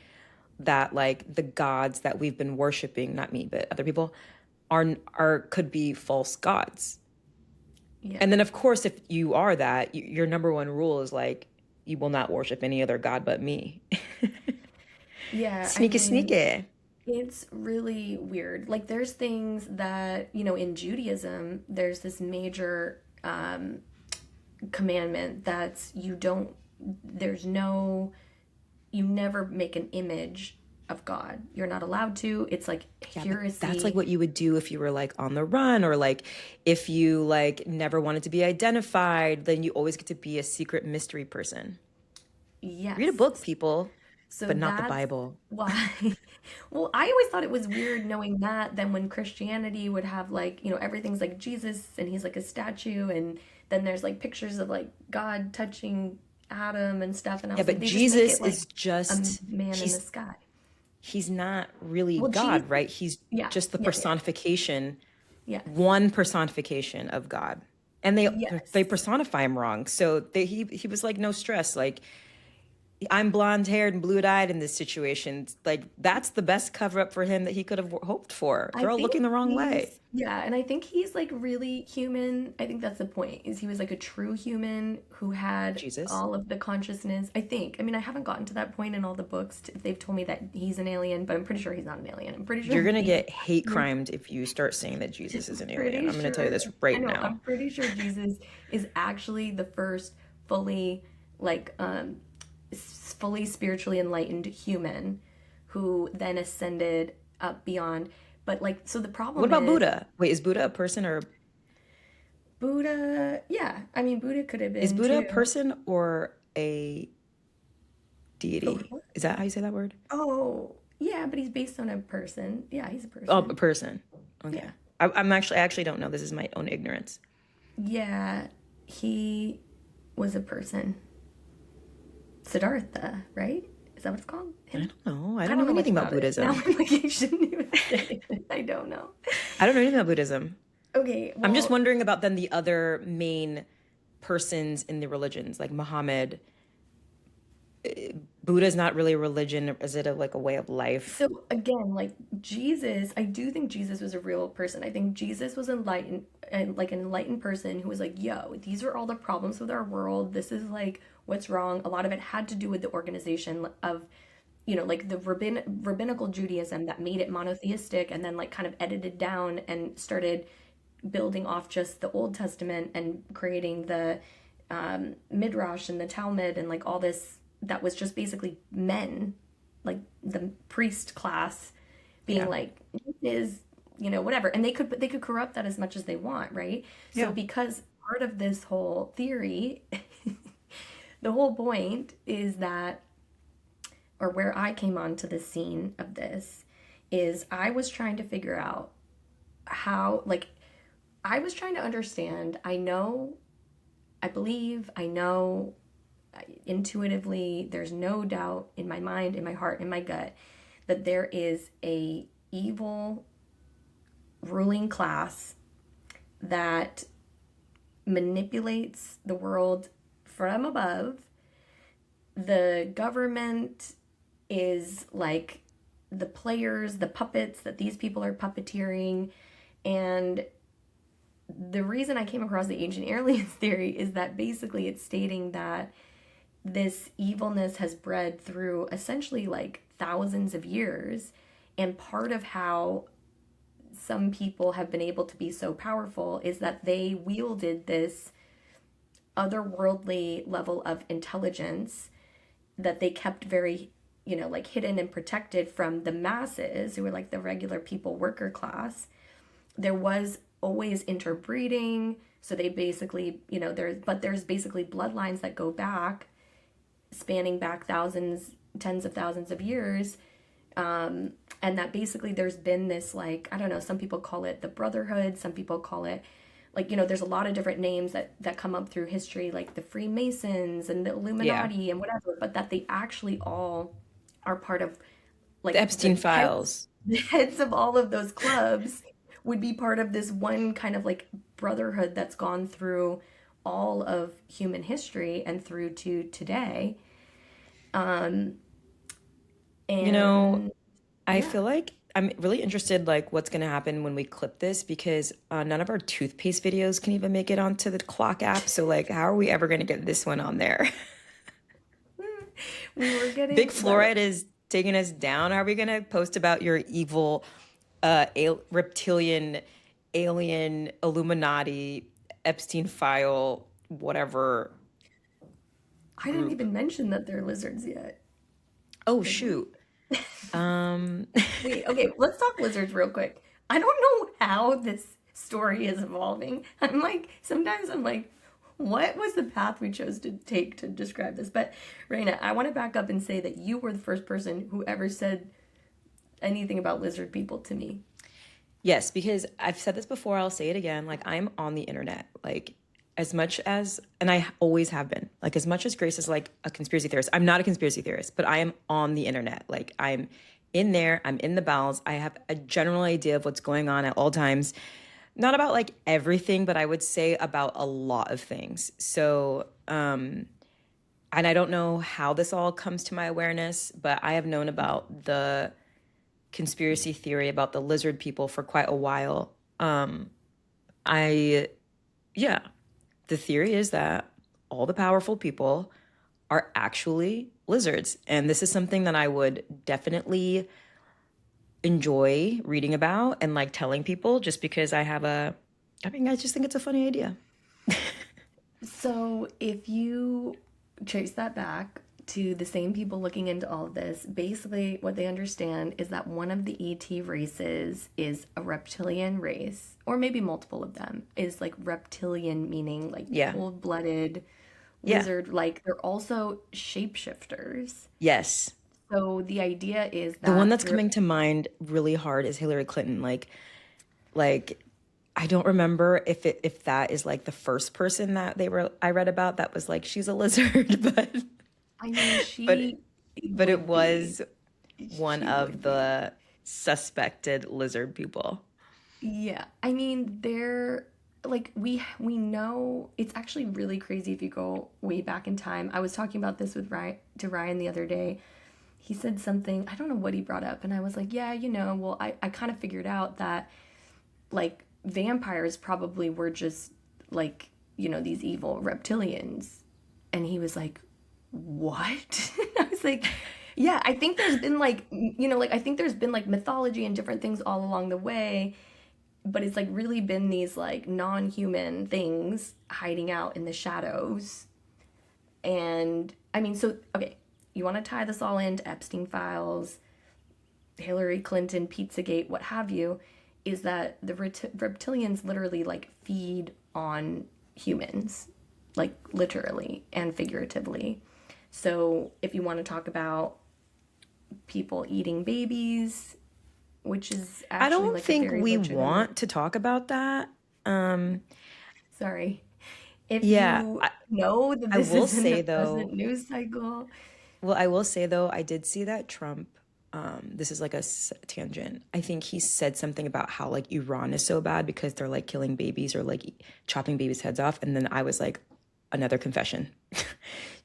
that like the gods that we've been worshiping, not me, but other people, could be false gods. yeah. And then, of course, if you are that, your number one rule is like, you will not worship any other god but me. Yeah, I Sneaky, mean, sneaky. it's really weird. Like, there's things that, in Judaism, there's this major commandment that's you never make an image of God. You're not allowed to. It's like Yeah, but that's like heresy. what you would do if you were like on the run, or like if you like never wanted to be identified, then you always get to be a secret mystery person. Read a book, Yes. people, So but not the that's Bible. why. Well, I always thought it was weird knowing that. Then when Christianity would have like, everything's like Jesus and he's like a statue, and then there's like pictures of like God touching Adam and stuff. And I Yeah, was like, but they just make Jesus it like is a just man in the he's sky. he's not really Well, God, Jesus, right? He's yeah, just the yeah, yeah, personification, yes, one personification of God. And they yes. personify him wrong. So he was like no stress, like I'm blonde haired and blue eyed in this situation. Like that's the best cover up for him that he could have hoped for. I They're all think looking the wrong way. yeah, and I think he's like really human. I think that's the point, is he was like a true human who had Jesus. all of the consciousness. I think. I mean, I haven't gotten to that point in all the books. They've told me that he's an alien, but I'm pretty sure he's not an alien. I'm pretty You're sure gonna he's get hate crimed if you start saying that Jesus is an alien. pretty I'm gonna tell you sure. this I right know, now. I'm pretty sure Jesus is actually the first fully like fully spiritually enlightened human who then ascended up beyond. But like, so the What problem about is Buddha? Wait, is Buddha a person or Buddha, yeah. I mean, Buddha could have is been Buddha a too. person or a Oh, deity? what? Is that how you say that word? Oh, yeah, but he's based on a person. Yeah, he's a Oh, person. a person. Okay. Yeah. I actually don't know. This is my own ignorance. Yeah, he was a person. Siddhartha, right? Is that what it's called? I Him? don't know. I I don't don't know know much anything about about it. Now Buddhism. I'm like, you shouldn't even say it. I don't know. I don't know anything about Buddhism. Okay, I'm just well, wondering about then the other main persons in the religions, like Muhammad. Buddha's not really a religion. Is it like a way of life? so again, like Jesus, I do think Jesus was a real person. I think Jesus was enlightened and like an enlightened person who was like, yo, these are all the problems with our world. This is like what's wrong. A lot of it had to do with the organization of like the rabbinical Judaism that made it monotheistic and then like kind of edited down and started building off just the Old Testament and creating the Midrash and the Talmud and like all this that was just basically men, like the priest class being Yeah. like, this is, whatever. And they could corrupt that as much as they want, right? So Yeah. because part of this whole theory, the whole point is that, or where I came onto the scene of this, is I was trying to figure out how, like, I was trying to understand. I believe, I know intuitively, there's no doubt in my mind, in my heart, in my gut, that there is a evil ruling class that manipulates the world from above. The government is like the players, the puppets that these people are puppeteering. And the reason I came across the ancient aliens theory is that basically it's stating that this evilness has bred through essentially like thousands of years. And part of how some people have been able to be so powerful is that they wielded this otherworldly level of intelligence that they kept very, like hidden and protected from the masses who were like the regular people, worker class. There was always interbreeding. So they basically, there's basically bloodlines that go back, spanning back thousands, tens of thousands of years. And that basically there's been this, like, I don't know, some people call it the Brotherhood, some people call it, like, there's a lot of different names that come up through history, like the Freemasons and the Yeah. Illuminati and whatever, but that they actually all are part of, The like, Epstein files. the heads of all of those clubs would be part of this one kind of like brotherhood that's gone through all of human history and through to today. Um, You know, and I yeah. feel like I'm really interested like what's going to happen when we clip this because none of our toothpaste videos can even make it onto the clock app. So like, how are we ever going to get this one on there? We were Big getting the Fluoride is taking us down. Are we going to post about your evil reptilian, alien, Illuminati, Epstein file, whatever I didn't group? even mention that they're lizards yet, Oh, did we? shoot. Um, Wait, okay, let's talk lizards real quick. I don't know how this story is evolving. Sometimes I'm like, what was the path we chose to take to describe this? But Reyna, I want to back up and say that you were the first person who ever said anything about lizard people to me. Yes, because I've said this before, I'll say it again. Like, I'm on the internet. Like, as much as, and I always have been, like, as much as Grace is like a conspiracy theorist, I'm not a conspiracy theorist, but I am on the internet. Like, I'm in there, I'm in the bowels. I have a general idea of what's going on at all times. Not about like everything, but I would say about a lot of things. So, and I don't know how this all comes to my awareness, but I have known about the conspiracy theory about the lizard people for quite a while. I, yeah, the theory is that all the powerful people are actually lizards. And this is something that I would definitely enjoy reading about and like telling people just because I mean, I just think it's a funny idea. So if you trace that back to the same people looking into all of this, basically what they understand is that one of the ET races is a reptilian race, or maybe multiple of them, is like reptilian, meaning like Yeah. cold-blooded Yeah. lizard, like they're also shapeshifters. Yes. So the idea is The one that that's they're coming to mind really hard is Hillary Clinton. Like I don't remember if that is like the first person that I read about that was like she's a lizard, I mean, but but it would be. was one She of would be. the suspected lizard people. Yeah, I mean, they're like we know it's actually really crazy if you go way back in time. I was talking about this with Ryan the other day. He said something, I don't know what he brought up, and I was like, yeah, well, I kind of figured out that like vampires probably were just like, these evil reptilians. And he was like, what? I was like, Yeah, I think there's been like, like I think there's been like mythology and different things all along the way, but it's like really been these like non-human things hiding out in the shadows. And I mean, so okay, you want to tie this all into Epstein files, Hillary Clinton, Pizzagate, what have you, is that the reptilians literally like feed on humans, like literally and figuratively. So if you want to talk about people eating babies, which is I actually don't like a think very we legitimate. want to talk about that. Um, Sorry. If yeah, you know that I this will is in the say present though, news cycle, I will say though, I did see that Trump, this is like a tangent. I think he said something about how like Iran is so bad because they're like killing babies or like chopping babies' heads off. And then I was like, another confession.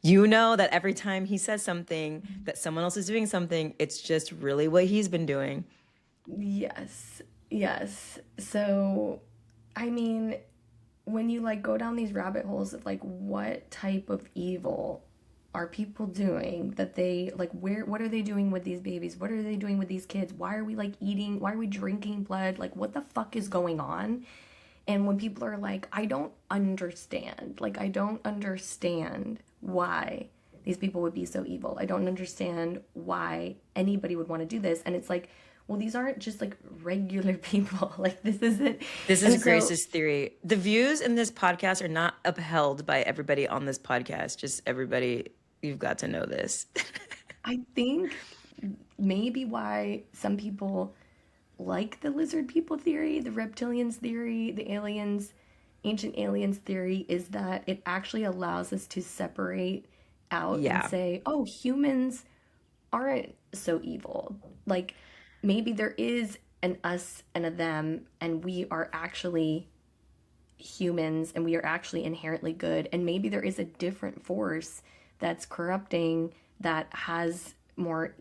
You know that every time he says something that someone else is doing something, it's just really what he's been doing. yes, yes. So, I mean, when you like go down these rabbit holes of like what type of evil are people doing that they like what are they doing with these babies? What are they doing with these kids? Why are we like eating? Why are we drinking blood? Like what the fuck is going on? And when people are like, I don't understand, like, I don't understand why these people would be so evil. I don't understand why anybody would want to do this. And it's like, well, these aren't just like regular people. Like, this isn't. This is And so Grace's theory. The views in this podcast are not upheld by everybody on this podcast. Just everybody, you've got to know this. I think maybe why some people like the lizard people theory, the reptilians theory, the aliens, ancient aliens theory is that it actually allows us to separate out and Yeah. say, oh, humans aren't so evil. Like maybe there is an us and a them, and we are actually humans and we are actually inherently good. And maybe there is a different force that's corrupting that has more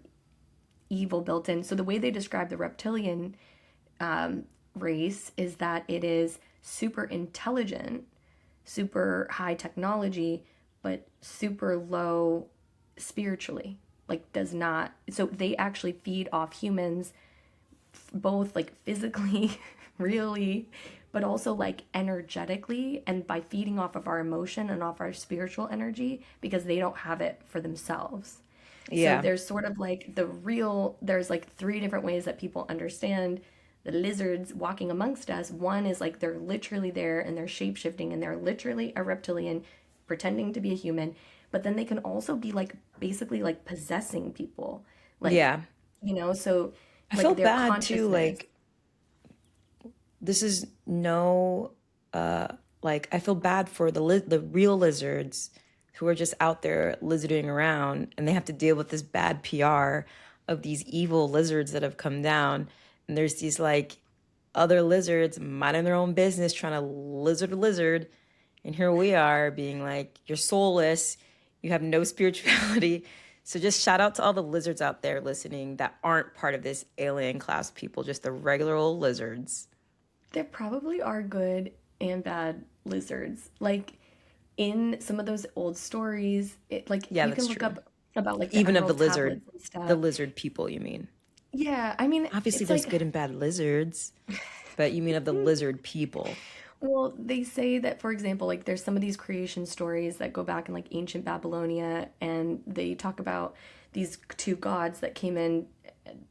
evil built in. So the way they describe the reptilian race is that it is super intelligent, super high technology, but super low spiritually. Like does not. So they actually feed off humans, both like physically, really, but also like energetically, and by feeding off of our emotion and off our spiritual energy because they don't have it for themselves. So Yeah. there's sort of like there's like three different ways that people understand the lizards walking amongst us. One is like they're literally there and they're shape shifting and they're literally a reptilian pretending to be a human. But then they can also be like basically like possessing people. Like, Yeah. so I like feel their bad too. consciousness. Like, this is no, like, I feel bad for the real lizards who are just out there lizarding around and they have to deal with this bad PR of these evil lizards that have come down. And there's these like other lizards minding their own business, trying to lizard a lizard. And here we are being like, you're soulless, you have no spirituality. So just shout out to all the lizards out there listening that aren't part of this alien class people, just the regular old lizards. There probably are good and bad lizards. Like in some of those old stories, like Yeah, you can that's look true. up about like the Even of emerald tablets and the stuff. lizard people, you mean? Yeah, I mean, Obviously, it's there's like, good and bad lizards, but you mean of the lizard people. well, they say that, for example, like there's some of these creation stories that go back in like ancient Babylonia, and they talk about these two gods that came in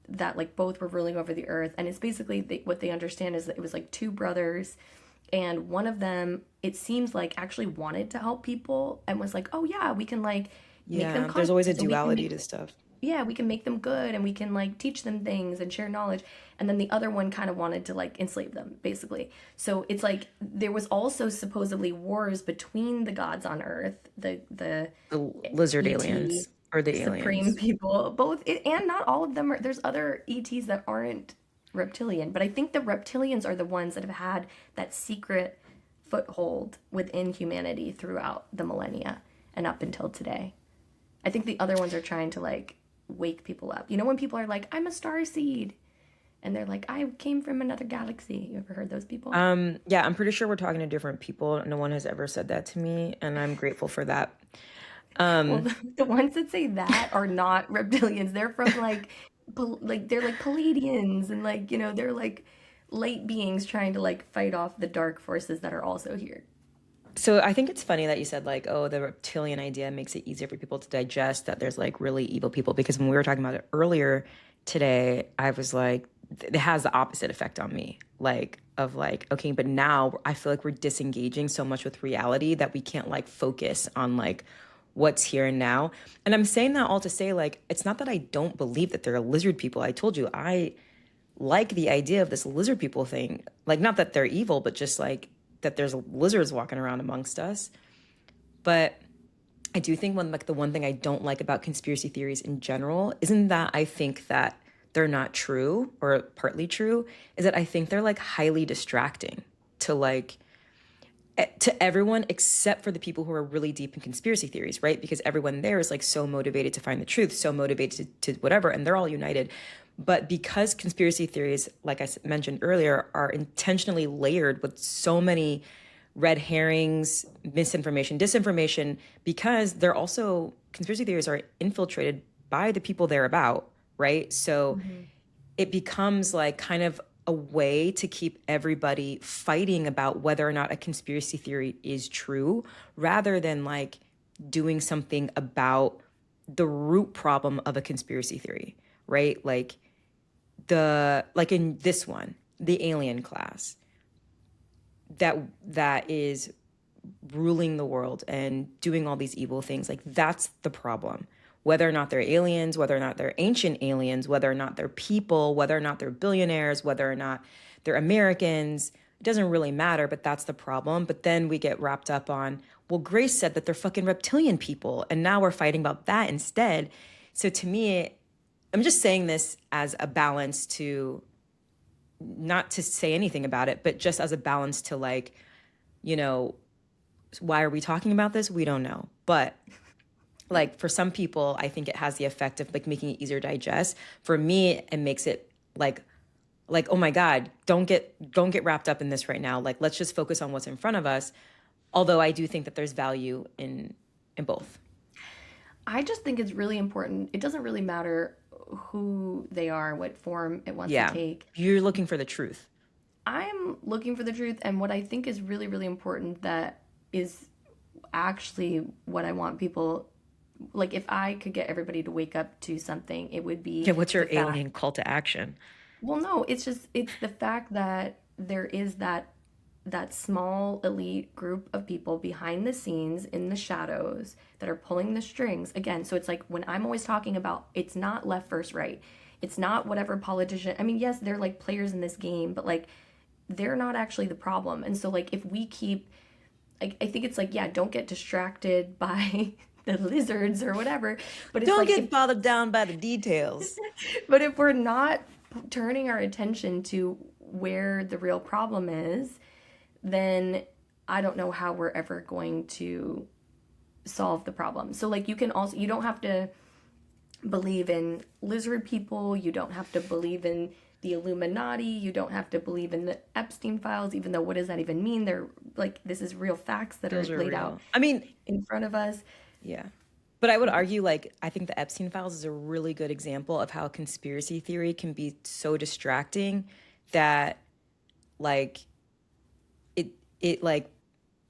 that like both were ruling over the earth. And it's basically what they understand is that it was like two brothers, and one of them, it seems like, actually wanted to help people and was like, oh, yeah, we can like make them Yeah, there's always a conscious and we can duality make to stuff. yeah, we can make them good and we can like teach them things and share knowledge. And then the other one kind of wanted to like enslave them, basically. So it's like there was also supposedly wars between the gods on Earth, the The lizard ET aliens or the supreme aliens. people, and not all of them are. There's other ETs that aren't reptilian, but I think the reptilians are the ones that have had that secret foothold within humanity throughout the millennia and up until today. I think the other ones are trying to like wake people up. You know, when people are like, I'm a star seed, and they're like, I came from another galaxy. You ever heard those people? Yeah, I'm pretty sure we're talking to different people. No one has ever said that to me, and I'm grateful for that. Well, the ones that say that are not reptilians. They're from like, they're like Palladians, and like, they're like light beings trying to like fight off the dark forces that are also here. So I think it's funny that you said like, oh, the reptilian idea makes it easier for people to digest that there's like really evil people. Because when we were talking about it earlier today, I was like, it has the opposite effect on me. Like, of like, okay, but now I feel like we're disengaging so much with reality that we can't like focus on like what's here and now. And I'm saying that all to say like, it's not that I don't believe that there are lizard people. I told you, I like the idea of this lizard people thing. Like, not that they're evil, but just like that there's lizards walking around amongst us. But I do think the one thing I don't like about conspiracy theories in general isn't that I think that they're not true or partly true, is that I think they're like highly distracting to like to everyone except for the people who are really deep in conspiracy theories, right? Because everyone there is like so motivated to find the truth, so motivated to whatever, and they're all united. But because conspiracy theories, like I mentioned earlier, are intentionally layered with so many red herrings, misinformation, disinformation, because they're also, conspiracy theories are infiltrated by the people they're about, right? So it becomes like kind of a way to keep everybody fighting about whether or not a conspiracy theory is true, rather than like doing something about the root problem of a conspiracy theory, right? Like in this one, the alien class that is ruling the world and doing all these evil things. Like, that's the problem. Whether or not they're aliens, whether or not they're ancient aliens, whether or not they're people, whether or not they're billionaires, whether or not they're Americans, it doesn't really matter, but that's the problem. But then we get wrapped up on, well, Grace said that they're fucking reptilian people, and now we're fighting about that instead. So to me, I'm just saying this as a balance to, not to say anything about it, but just as a balance to like, why are we talking about this? We don't know. But like for some people, I think it has the effect of like making it easier to digest. For me, it makes it like, oh my God, don't get wrapped up in this right now. Like, let's just focus on what's in front of us. Although I do think that there's value in both. I just think it's really important. It doesn't really matter who they are, what form it wants to take. You're looking for the truth. I'm looking for the truth, and what I think is really, really important, that is actually what I want people, like, if I could get everybody to wake up to something, it would be... Yeah, what's your alien call to action? Well, no, it's the fact that there is that small elite group of people behind the scenes in the shadows that are pulling the strings. Again, so it's like when I'm always talking about, it's not left versus right. It's not whatever politician. I mean, yes, they're like players in this game, but like they're not actually the problem. And so like if we keep, like, I think it's like, yeah, don't get distracted by the lizards or whatever. But it's don't like, get bogged down by the details. But if we're not turning our attention to where the real problem is, then I don't know how we're ever going to solve the problem. So like you don't have to believe in lizard people, you don't have to believe in the Illuminati, you don't have to believe in the Epstein files, even though what does that even mean? They're like, this is real facts that are laid out. I mean, in front of us. Yeah. But I would argue, like, I think the Epstein files is a really good example of how conspiracy theory can be so distracting that like it like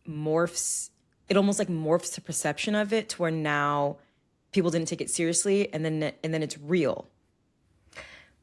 morphs, it almost like morphs the perception of it to where now people didn't take it seriously, and then it's real.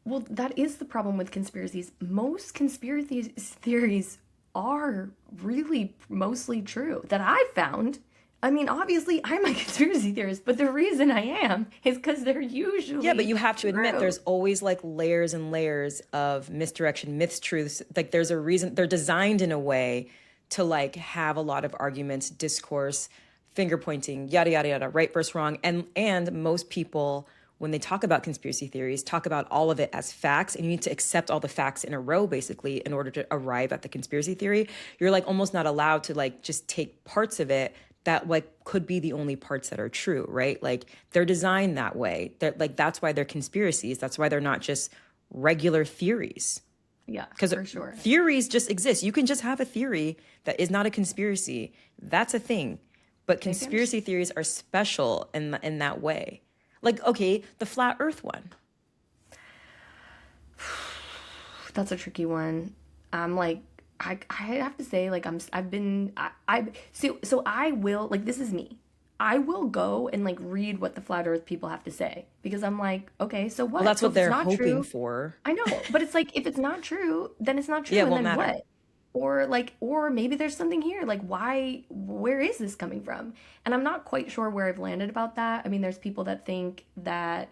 Well, that is the problem with conspiracies. Most conspiracy theories are really mostly true that I've found. I mean, obviously, I'm a conspiracy theorist, but the reason I am is because they're usually Yeah, but you have to admit true. There's always like layers and layers of misdirection, myths, truths. Like there's a reason they're designed in a way to like have a lot of arguments, discourse, finger pointing, yada, yada, yada, right versus wrong. And most people, when they talk about conspiracy theories, talk about all of it as facts, and you need to accept all the facts in a row, basically, in order to arrive at the conspiracy theory. You're like almost not allowed to like just take parts of it that like could be the only parts that are true, right? Like they're designed that way. They're like, that's why they're conspiracies. That's why they're not just regular theories. Yeah, because for sure. Theories just exist. You can just have a theory that is not a conspiracy. That's a thing. But Maybe I'm just conspiracy theories are special in that way. Like, okay, the flat Earth one. That's a tricky one. I'm like, I have to say, like, I've been, so I will, like, this is me. I will go and like read what the flat earth people have to say because I'm like, okay, so Well, what? that's So what if it's they're not hoping true, for. I know, but it's like, if it's not true, then it's not Yeah, true. it And won't then matter. what? Or like, or maybe there's something here. Like, where is this coming from? And I'm not quite sure where I've landed about that. I mean, there's people that think that,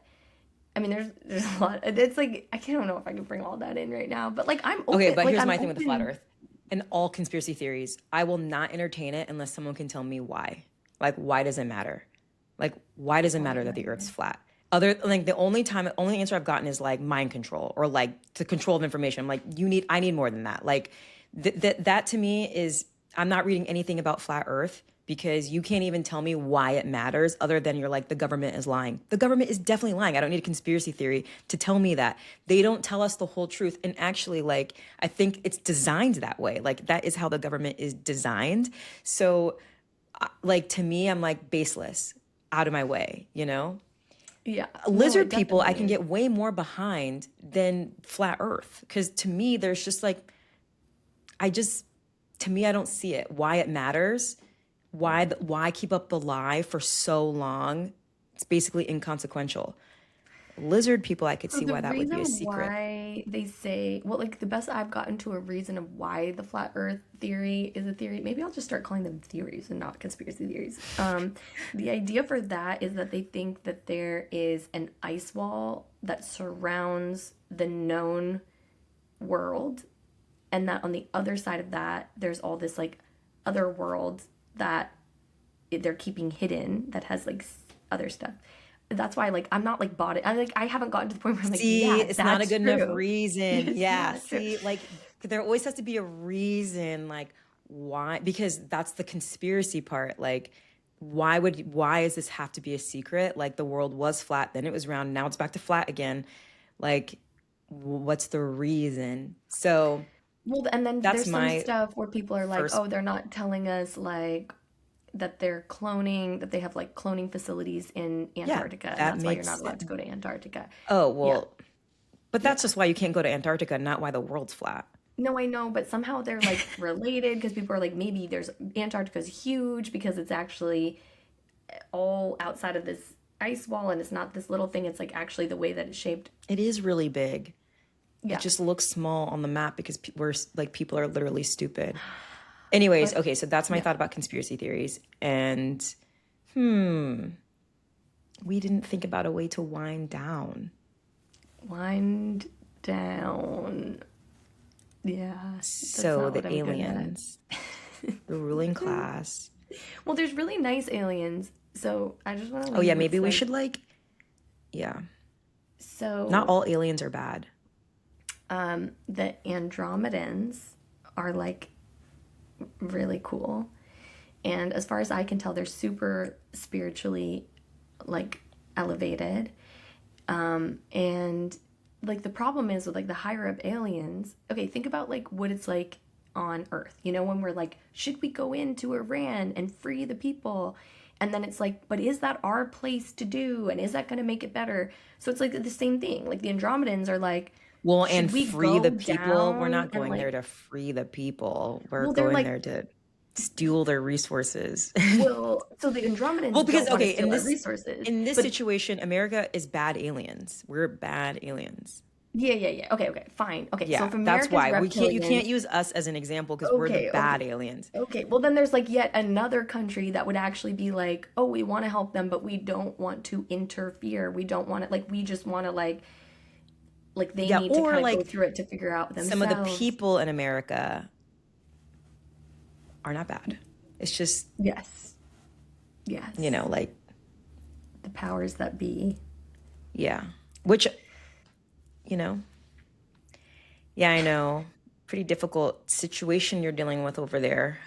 I mean, there's a lot. It's like I don't know if I can bring all that in right now, but like I'm Okay, open. but Like here's I'm my thing with the flat open. Earth and all conspiracy theories. I will not entertain it unless someone can tell me why. Like, why does it matter? Like, why does it Why matter does that that the Earth's matter? flat? Other like the only answer I've gotten is like mind control or like the control of information. I'm like, I need more than that. Like, that to me is I'm not reading anything about flat Earth because you can't even tell me why it matters other than you're like the government is lying. The government is definitely lying. I don't need a conspiracy theory to tell me that. They don't tell us the whole truth. And actually, like, I think it's designed that way. Like, that is how the government is designed. So like, to me, I'm like baseless, out of my way, you know? Yeah, no, it Lizard people I definitely can is. get way more behind than flat Earth because to me there's just like I just to me I don't see it why it matters, why keep up the lie for so long. It's basically inconsequential. Lizard people, I could So see the why that would be a reason secret. why they say, well, like the best I've gotten to a reason of why the flat Earth theory is a theory, maybe I'll just start calling them theories and not conspiracy theories. The idea for that is that they think that there is an ice wall that surrounds the known world, and that on the other side of that, there's all this like other world that they're keeping hidden that has like other stuff. That's why like I'm not like bought it. I haven't gotten to the point where I'm like, See, yeah, it's not a that's good enough true. reason. It's Yeah, not true. see, like there always has to be a reason, like why, because that's the conspiracy part. Like, why does this have to be a secret? Like the world was flat, then it was round, now it's back to flat again. Like, what's the reason? So Well, and then that's there's some my stuff where people are like, first. oh, they're not telling us like that they're cloning, that they have like cloning facilities in Yeah, Antarctica, and that that's why you're not makes allowed to go to Antarctica. oh Yeah, well, but yeah. that's just why you can't go to Antarctica, not why the world's flat. No, I know, but somehow they're like related because people are like, maybe there's Antarctica's huge because it's actually all outside of this ice wall and it's not this little thing. It's like actually the way that it's shaped. It is really big. It Yeah. just looks small on the map because people are literally stupid. Anyways, But okay, so that's my yeah, thought about conspiracy theories. And we didn't think about a way to wind down. wind down. Yeah, that's So not what the I'm good at. aliens, the ruling class. Well, there's really nice aliens, so I just want to Oh leave yeah, with maybe we like, should like, yeah. Not so all aliens are bad. the Andromedans are like really cool. And as far as I can tell, they're super spiritually like elevated. And like the problem is with like the higher up aliens, okay, think about like what it's like on Earth. You know, when we're like, should we go into Iran and free the people? And then it's like, but is that our place to do? And is that going to make it better? So it's like the same thing. Like the Andromedans are like, Well, and should we free the go people. We're down not and going there like, to free the people. We're well, they're going like, there to steal their resources. well, so the Well, Andromedans because don't want to okay, steal our resources, in this but situation, America is bad aliens. We're bad aliens. yeah, yeah, yeah. Okay, okay, fine. Okay, so Yeah, if that's America's why you can't reptilians, use us as an example because we're the okay, okay, bad aliens. okay. Well, then there's like yet another country that would actually be like, oh, we want to help them, but we don't want to interfere. We don't want to like, we just want to like they Yeah, need to or kind of go like through it to figure out some of the themselves. people in America are not bad. It's just, Yes, yes. like, The powers that be. yeah. Which, you know, yeah, I know. Pretty difficult situation you're dealing with over there,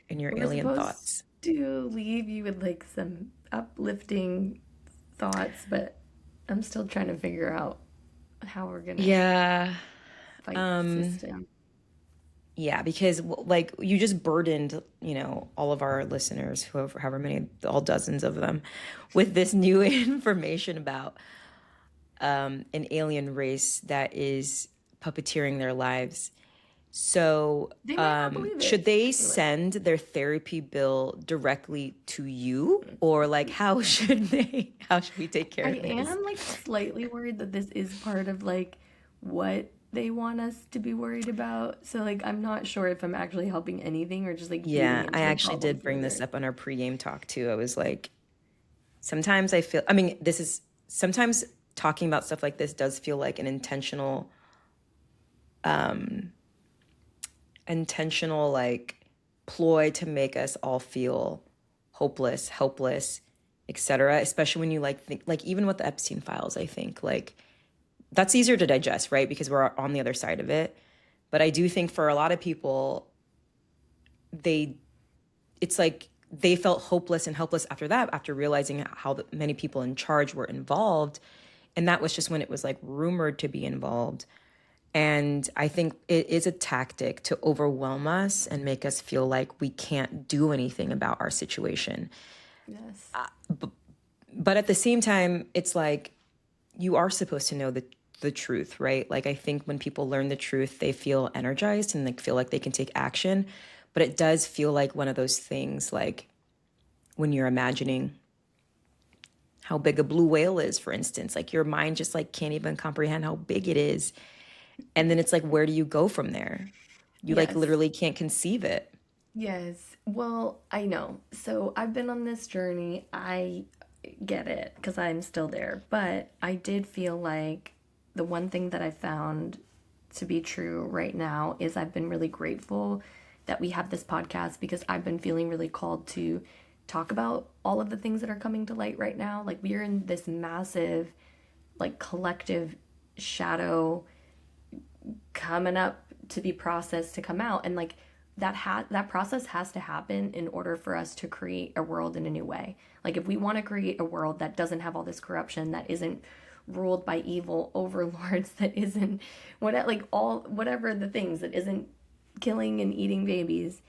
in your We were alien supposed thoughts. to leave you with like some uplifting thoughts, but I'm still trying to figure out how we're gonna Yeah. fight the Um, system. Yeah, because like you just burdened, you know, all of our listeners, whoever, however many, all dozens of them, with this new information about an alien race that is puppeteering their lives. So, They might not believe should it. they Anyway. send their therapy bill directly to you, or like how should they? How should we take care I of this? am like slightly worried that this is part of like what they want us to be worried about. So like I'm not sure if I'm actually helping anything or just like feeding Yeah, I into the actually problem did bring this further. up on our pregame talk too. I was like, sometimes I feel, I mean, this is sometimes talking about stuff like this does feel like an intentional like ploy to make us all feel hopeless, helpless, etc. Especially when you like think like even with the Epstein files, I think like that's easier to digest, right? Because we're on the other side of it. But I do think for a lot of people, they it's like they felt hopeless and helpless after that, after realizing how many people in charge were involved. And that was just when it was like rumored to be involved. And I think it is a tactic to overwhelm us and make us feel like we can't do anything about our situation. Yes. But at the same time, it's like you are supposed to know the truth, right? Like I think when people learn the truth, they feel energized and like feel like they can take action. But it does feel like one of those things like when you're imagining how big a blue whale is, for instance, like your mind just like can't even comprehend how big it is. And then it's like, where do you go from there? You like Yes. literally can't conceive it. Yes. Well, I know. So I've been on this journey. I get it because I'm still there. But I did feel like the one thing that I found to be true right now is I've been really grateful that we have this podcast because I've been feeling really called to talk about all of the things that are coming to light right now. Like we are in this massive, like collective shadow coming up to be processed to come out, and like that process has to happen in order for us to create a world in a new way. Like if we want to create a world that doesn't have all this corruption, that isn't ruled by evil overlords, that isn't whatever the things, that isn't killing and eating babies,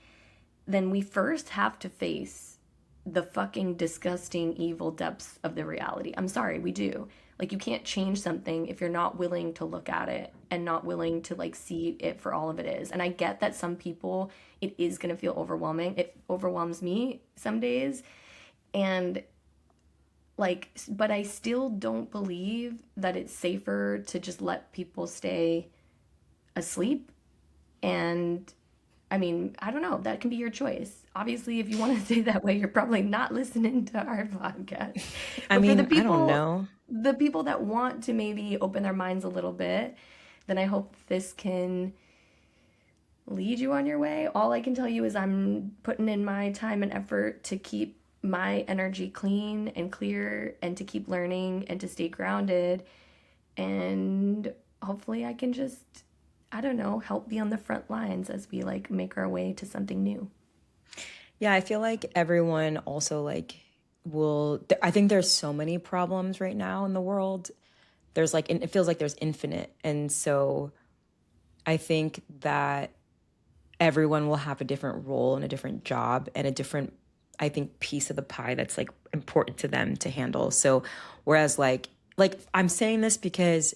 then we first have to face the fucking disgusting evil depths of the reality. I'm sorry, we do. Like you can't change something if you're not willing to look at it and not willing to like see it for all of it is. And I get that some people it is going to feel overwhelming. It overwhelms me some days. And like but I still don't believe that it's safer to just let people stay asleep. And I mean, I don't know. That can be your choice. Obviously, if you want to stay that way, you're probably not listening to our podcast. I But for mean, I don't know. the people that want to maybe open their minds a little bit, then I hope this can lead you on your way. All I can tell you is I'm putting in my time and effort to keep my energy clean and clear and to keep learning and to stay grounded. And hopefully I can just, I don't know, help be on the front lines as we like make our way to something new. Yeah, I feel like everyone also like I think there's so many problems right now in the world. There's like, it feels like there's infinite. And so I think that everyone will have a different role and a different job and a different, I think, piece of the pie that's like important to them to handle. So whereas like I'm saying this because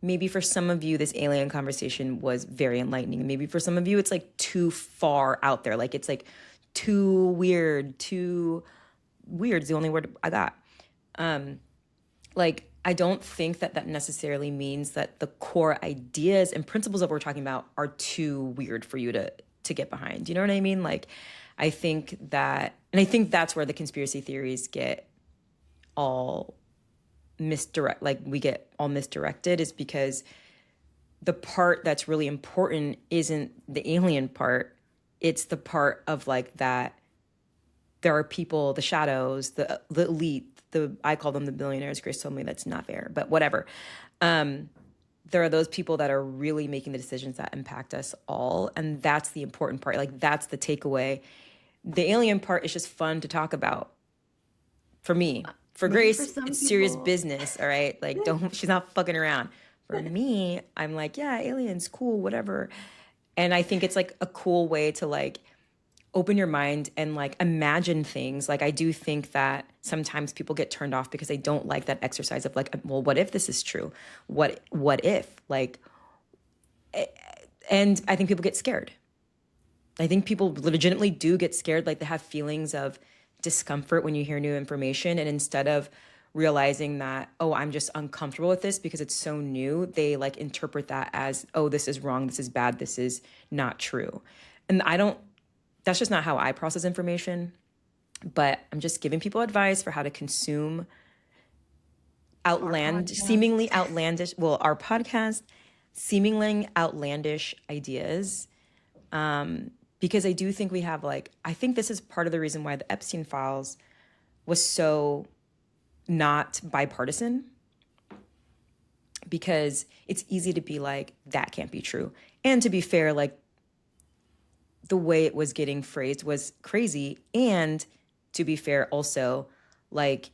maybe for some of you this alien conversation was very enlightening. Maybe for some of you it's like too far out there. Like it's like too weird, is the only word I got. Like I don't think that necessarily means that the core ideas and principles that we're talking about are too weird for you to get behind. You know what I mean? Like I think that's where the conspiracy theories get all we get all misdirected, is because the part that's really important isn't the alien part. It's the part of like that there are people, the shadows, the elite, I call them the billionaires. Grace told me that's not fair, but whatever. There are those people that are really making the decisions that impact us all. And that's the important part. Like that's the takeaway. The alien part is just fun to talk about for me. For Maybe for Grace, some it's serious people, business, all right? Like she's not fucking around. For me, I'm like, yeah, aliens, cool, whatever. And I think it's like a cool way to like open your mind and like imagine things. Like I do think that sometimes people get turned off because they don't like that exercise of like, well, what if this is true? What if? Like, and I think people get scared. I think people legitimately do get scared. Like they have feelings of discomfort when you hear new information. And instead of realizing that, oh, I'm just uncomfortable with this because it's so new, they like interpret that as, oh, this is wrong, this is bad, this is not true. And that's just not how I process information. But I'm just giving people advice for how to consume seemingly outlandish, well, our podcast, seemingly outlandish ideas. Because I do think we have like, I think this is part of the reason why the Epstein files was so not bipartisan, because it's easy to be like, that can't be true. And to be fair, like the way it was getting phrased was crazy. And to be fair, also, like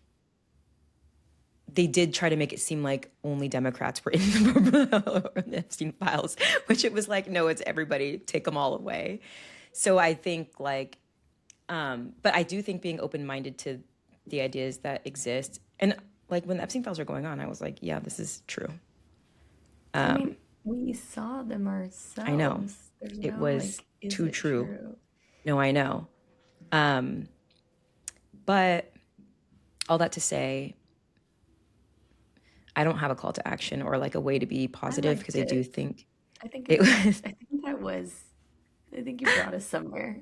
they did try to make it seem like only Democrats were in the Epstein files, which it was like, no, it's everybody, take them all away. So I think like, but I do think being open-minded to the ideas that exist. And like when the Epstein files were going on, I was like, yeah, this is true. I mean, we saw them ourselves. I know. It was like, too true. No, I know. But all that to say, I don't have a call to action or like a way to be positive because I do think I think I think you brought us somewhere.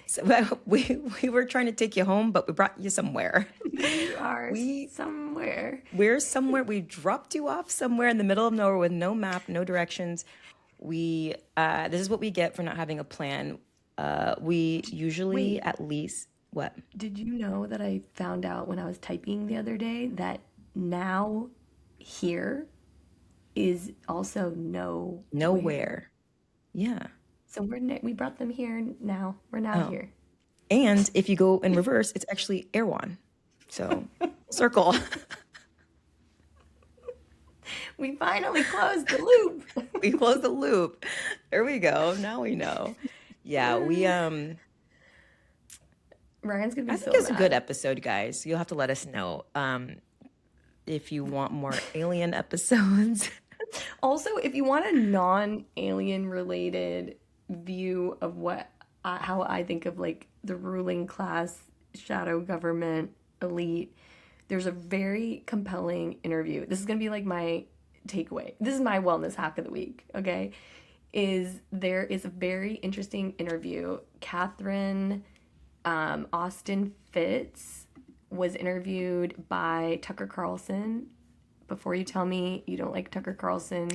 So we were trying to take you home, but we brought you somewhere. You are somewhere. We're somewhere. We dropped you off somewhere in the middle of nowhere with no map, no directions. This is what we get for not having a plan. We usually at least what? Did you know that I found out when I was typing the other day that now here is also nowhere. Yeah. So we brought them here now. We're now here. And if you go in reverse, it's actually Erewhon. So circle. We finally closed the loop. We closed the loop. There we go. Now we know. Yeah, Ryan's gonna be I so think it's mad. a good episode, guys. You'll have to let us know if you want more alien episodes. Also, if you want a non-alien related view of how I think of like the ruling class, shadow government, elite, there's a very compelling interview. This is gonna be like my takeaway. This is my wellness hack of the week, okay? There is a very interesting interview. Catherine Austin Fitz was interviewed by Tucker Carlson. Before you tell me you don't like Tucker Carlson,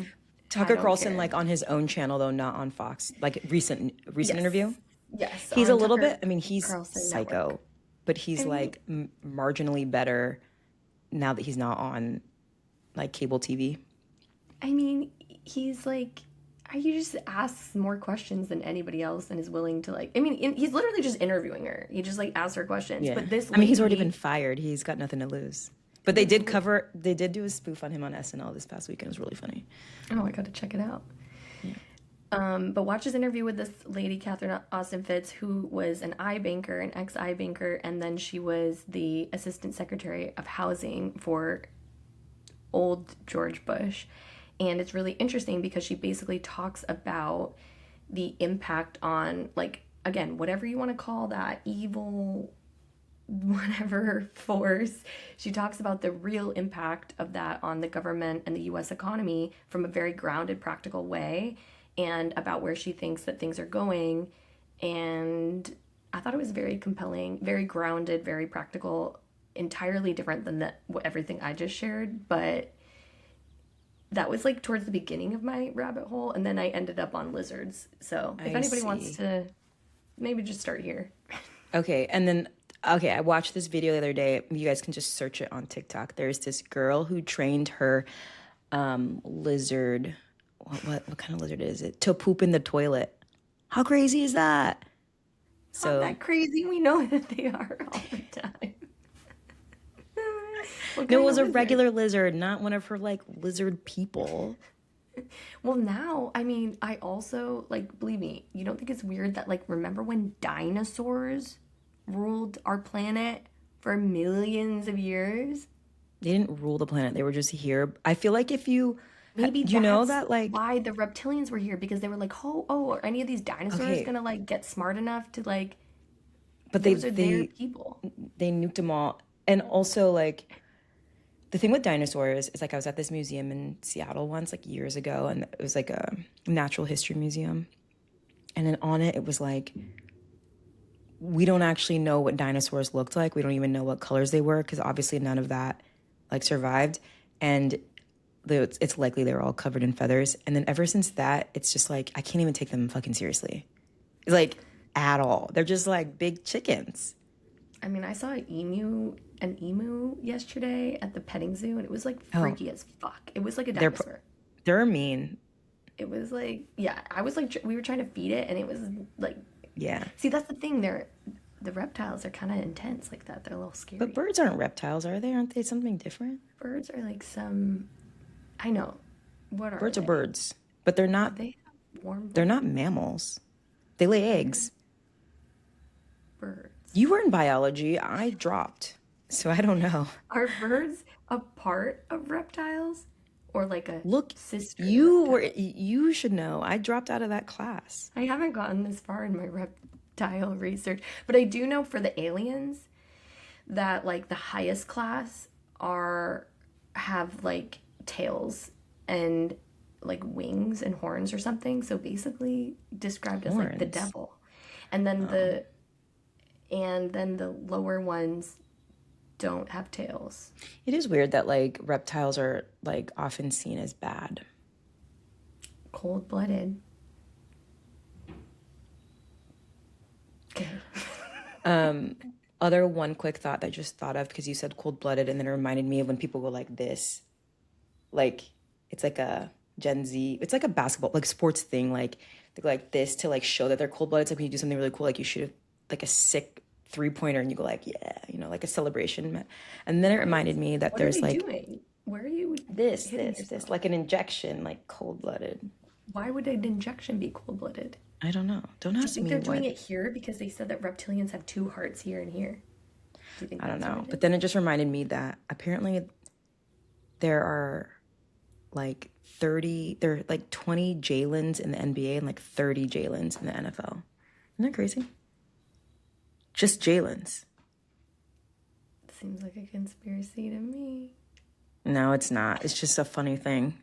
Tucker Carlson, like on his own channel though, not on Fox. Like recent interview. Yes, he's a little Tucker bit. I mean, he's Carlson psycho, Network. but he's like marginally better now that he's not on like cable TV. I mean, he's like, he just asks more questions than anybody else and is willing to like, I mean, he's literally just interviewing her. He just like asks her questions. Yeah. But this I mean, he's already been fired. He's got nothing to lose. But they did do a spoof on him on SNL this past weekend. It was really funny. Oh, I got to check it out. Yeah. But watch his interview with this lady, Catherine Austin Fitz, who was an iBanker, an ex-iBanker, and then she was the Assistant Secretary of Housing for old George Bush. And it's really interesting because she basically talks about the impact on, like, again, whatever you want to call that, evil, whatever force. She talks about the real impact of that on the government and the U.S. economy from a very grounded, practical way, and about where she thinks that things are going. And I thought it was very compelling, very grounded, very practical, entirely different than everything I just shared. But that was like towards the beginning of my rabbit hole, and then I ended up on lizards. So if anybody wants to maybe just start here. Okay, and then I watched this video the other day. You guys can just search it on TikTok. There's this girl who trained her lizard. What kind of lizard is it? To poop in the toilet. How crazy is that? Not that crazy. We know that they are all the time. No, it was a regular lizard, not one of her like lizard people. Well, now, I mean, I also, like, believe me, you don't think it's weird that, like, remember when dinosaurs ruled our planet for millions of years? They didn't rule the planet. They were just here. I feel like if you, Maybe do you know that's that like, why the reptilians were here because they were like, oh, are any of these dinosaurs okay, gonna, like, get smart enough to, like, but they those are their they people. they nuked them all. And also like the thing with dinosaurs is like I was at this museum in Seattle once, like years ago, and it was like a natural history museum. And then on it, it was like, we don't actually know what dinosaurs looked like. We don't even know what colors they were because obviously none of that like survived. And it's likely they were all covered in feathers. And then ever since that, it's just like, I can't even take them fucking seriously. It's like, at all. They're just like big chickens. I mean, I saw an emu yesterday at the petting zoo, and it was like freaky as fuck. It was like a dinosaur. They're mean. It was like, yeah, I was like, we were trying to feed it, and it was like, yeah. See, that's the thing. The reptiles are kind of intense like that. They're a little scary. But birds aren't reptiles, are they? Aren't they something different? Birds are like some, I know. What are birds they? are birds, but they're not. They have warm blood. They're not mammals. They lay eggs. Birds. You were in biology. I dropped, so I don't know. Are birds a part of reptiles, or like a sister? You should know. I dropped out of that class. I haven't gotten this far in my reptile research, but I do know for the aliens that like the highest class have like tails and like wings and horns or something. So basically described as like the devil. And then the lower ones don't have tails. It is weird that like reptiles are like often seen as bad. Cold-blooded. Okay. Other one quick thought that I just thought of because you said cold-blooded, and then it reminded me of when people go like this. Like it's like a Gen Z, it's like a basketball, like sports thing, like they go like this to like show that they're cold-blooded. It's like when you do something really cool, like you shoot like a sick three-pointer and you go like, yeah, you know, like a celebration. And then it reminded me that there's like doing? Where are you this, like an injection, like cold-blooded. Why would an injection be cold-blooded? I don't know. Don't ask me. Do you think they're doing it here because they said that reptilians have two hearts here and here? Do you think I don't know. But then it just reminded me that apparently there are like 20 Jalen's in the NBA and like 30 Jalen's in the NFL. Isn't that crazy? Just Jalen's. Seems like a conspiracy to me. No, it's not. It's just a funny thing.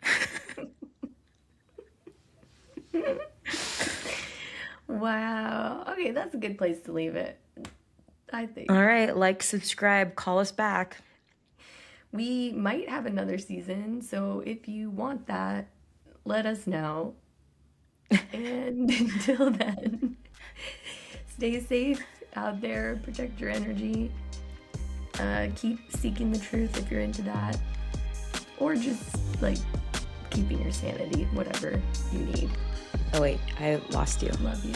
Wow. Okay, that's a good place to leave it, I think. All right, like, subscribe, call us back. We might have another season, so if you want that, let us know. And until then, stay safe out there, protect your energy, keep seeking the truth if you're into that, or just like keeping your sanity, whatever you need. Oh wait, I lost you. Love you.